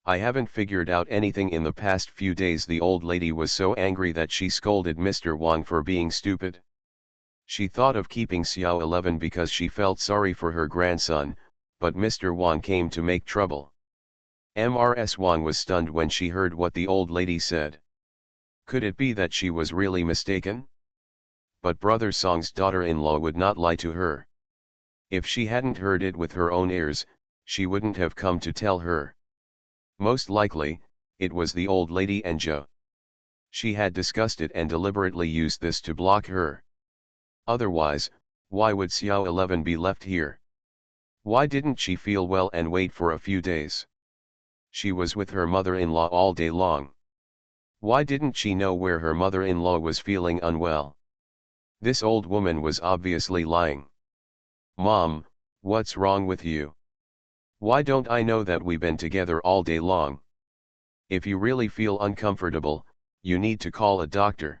I haven't figured out anything in the past few days. The old lady was so angry that she scolded Mr. Wang for being stupid. She thought of keeping Xiao 11 because she felt sorry for her grandson, but Mr. Wang came to make trouble. Mrs. Wang was stunned when she heard what the old lady said. Could it be that she was really mistaken? But Brother Song's daughter-in-law would not lie to her. If she hadn't heard it with her own ears, she wouldn't have come to tell her. Most likely, it was the old lady and Joe. She had discussed it and deliberately used this to block her. Otherwise, why would Xiao 11 be left here? Why didn't she feel well and wait for a few days? She was with her mother-in-law all day long. Why didn't she know where her mother-in-law was feeling unwell? This old woman was obviously lying. Mom, what's wrong with you? Why don't I know that we've been together all day long? If you really feel uncomfortable, you need to call a doctor.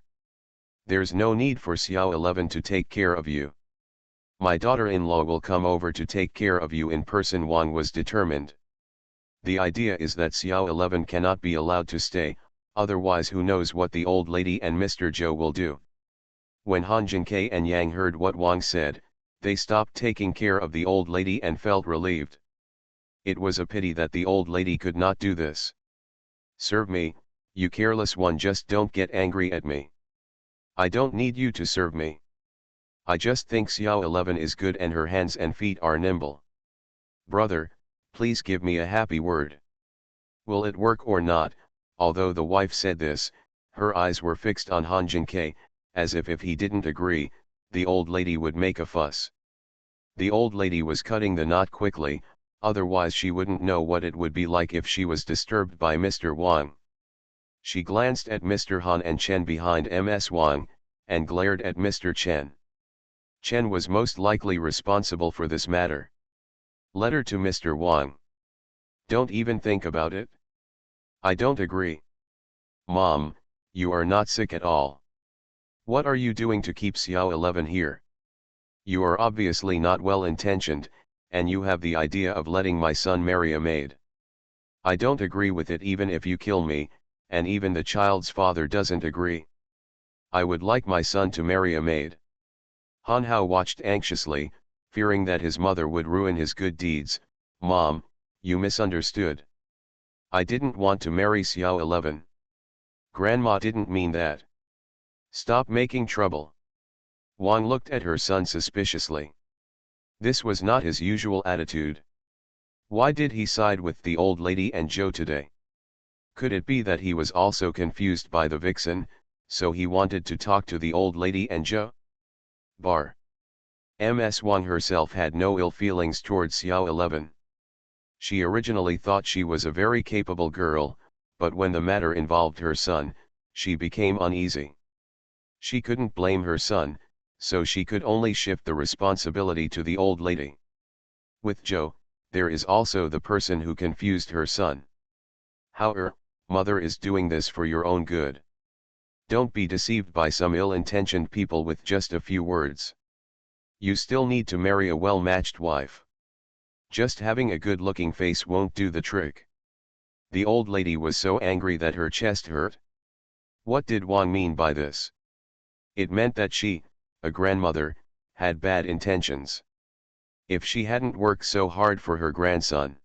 There's no need for Xiao 11 to take care of you. My daughter-in-law will come over to take care of you in person. Wang was determined. The idea is that Xiao 11 cannot be allowed to stay, otherwise who knows what the old lady and Mr. Joe will do. When Han Jinkei and Yang heard what Wang said, they stopped taking care of the old lady and felt relieved. It was a pity that the old lady could not do this. Serve me, you careless one, just don't get angry at me. I don't need you to serve me. I just think Xiao 11 is good and her hands and feet are nimble. Brother, please give me a happy word. Will it work or not? Although the wife said this, her eyes were fixed on Han Jin-kei, as if he didn't agree, the old lady would make a fuss. The old lady was cutting the knot quickly, otherwise she wouldn't know what it would be like if she was disturbed by Mr. Wang. She glanced at Mr. Han and Chen behind Ms. Wang, and glared at Mr. Chen. Chen was most likely responsible for this matter. Letter to Mr. Wang. Don't even think about it. I don't agree. Mom, you are not sick at all. What are you doing to keep Xiao 11 here? You are obviously not well intentioned, and you have the idea of letting my son marry a maid. I don't agree with it even if you kill me, and even the child's father doesn't agree. I would like my son to marry a maid. Han Hao watched anxiously, fearing that his mother would ruin his good deeds. Mom, you misunderstood. I didn't want to marry Xiao 11. Grandma didn't mean that. Stop making trouble. Wang looked at her son suspiciously. This was not his usual attitude. Why did he side with the old lady and Zhou today? Could it be that he was also confused by the vixen, so he wanted to talk to the old lady and Zhou? Bar. Ms. Wang herself had no ill feelings towards Xiao 11. She originally thought she was a very capable girl, but when the matter involved her son, she became uneasy. She couldn't blame her son, so she could only shift the responsibility to the old lady. With Zhou, there is also the person who confused her son. However, mother is doing this for your own good. Don't be deceived by some ill-intentioned people with just a few words. You still need to marry a well-matched wife. Just having a good-looking face won't do the trick. The old lady was so angry that her chest hurt. What did Wang mean by this? It meant that she, a grandmother, had bad intentions. If she hadn't worked so hard for her grandson.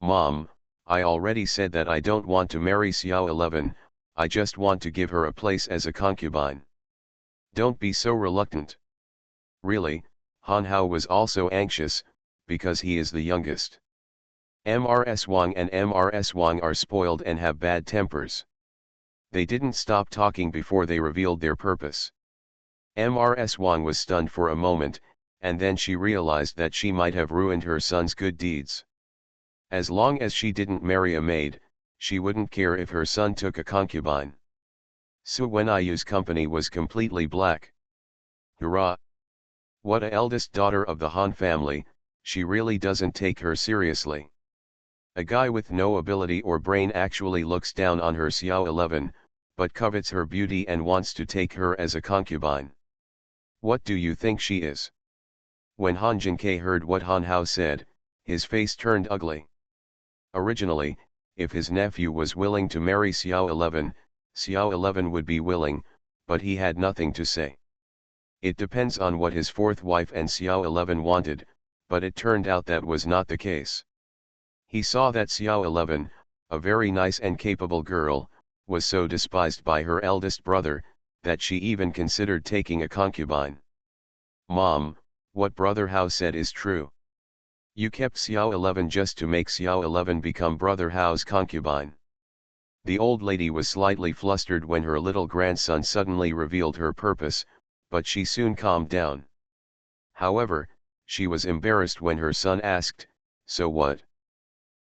Mom, I already said that I don't want to marry Xiao 11, I just want to give her a place as a concubine. Don't be so reluctant. Really, Han Hao was also anxious, because he is the youngest. Mrs. Wang and Mrs. Wang are spoiled and have bad tempers. They didn't stop talking before they revealed their purpose. Mrs. Wang was stunned for a moment, and then she realized that she might have ruined her son's good deeds. As long as she didn't marry a maid, she wouldn't care if her son took a concubine. Su Wenyu's company was completely black. Hurrah! What a eldest daughter of the Han family, she really doesn't take her seriously. A guy with no ability or brain actually looks down on her Xiao 11, but covets her beauty and wants to take her as a concubine. What do you think she is? When Han Jin-kei heard what Han Hao said, his face turned ugly. Originally, if his nephew was willing to marry Xiao 11 would be willing, but he had nothing to say. It depends on what his fourth wife and Xiao 11 wanted, but it turned out that was not the case. He saw that Xiao 11, a very nice and capable girl, was so despised by her eldest brother, that she even considered taking a concubine. Mom, what Brother Hao said is true. You kept Xiao 11 just to make Xiao 11 become Brother Hao's concubine. The old lady was slightly flustered when her little grandson suddenly revealed her purpose, but she soon calmed down. However, she was embarrassed when her son asked, "So what?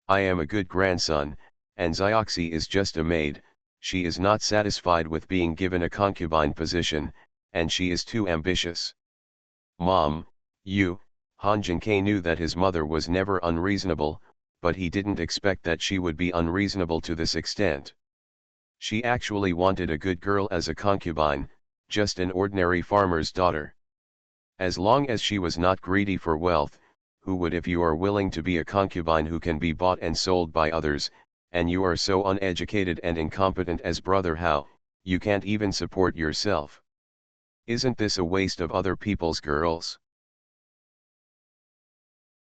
I am a good grandson, and Zioxi is just a maid." She is not satisfied with being given a concubine position, and she is too ambitious. Mom, Han Jin-kei knew that his mother was never unreasonable, but he didn't expect that she would be unreasonable to this extent. She actually wanted a good girl as a concubine, just an ordinary farmer's daughter. As long as she was not greedy for wealth, who would if you are willing to be a concubine who can be bought and sold by others, and you are so uneducated and incompetent as Brother Hao, you can't even support yourself. Isn't this a waste of other people's girls?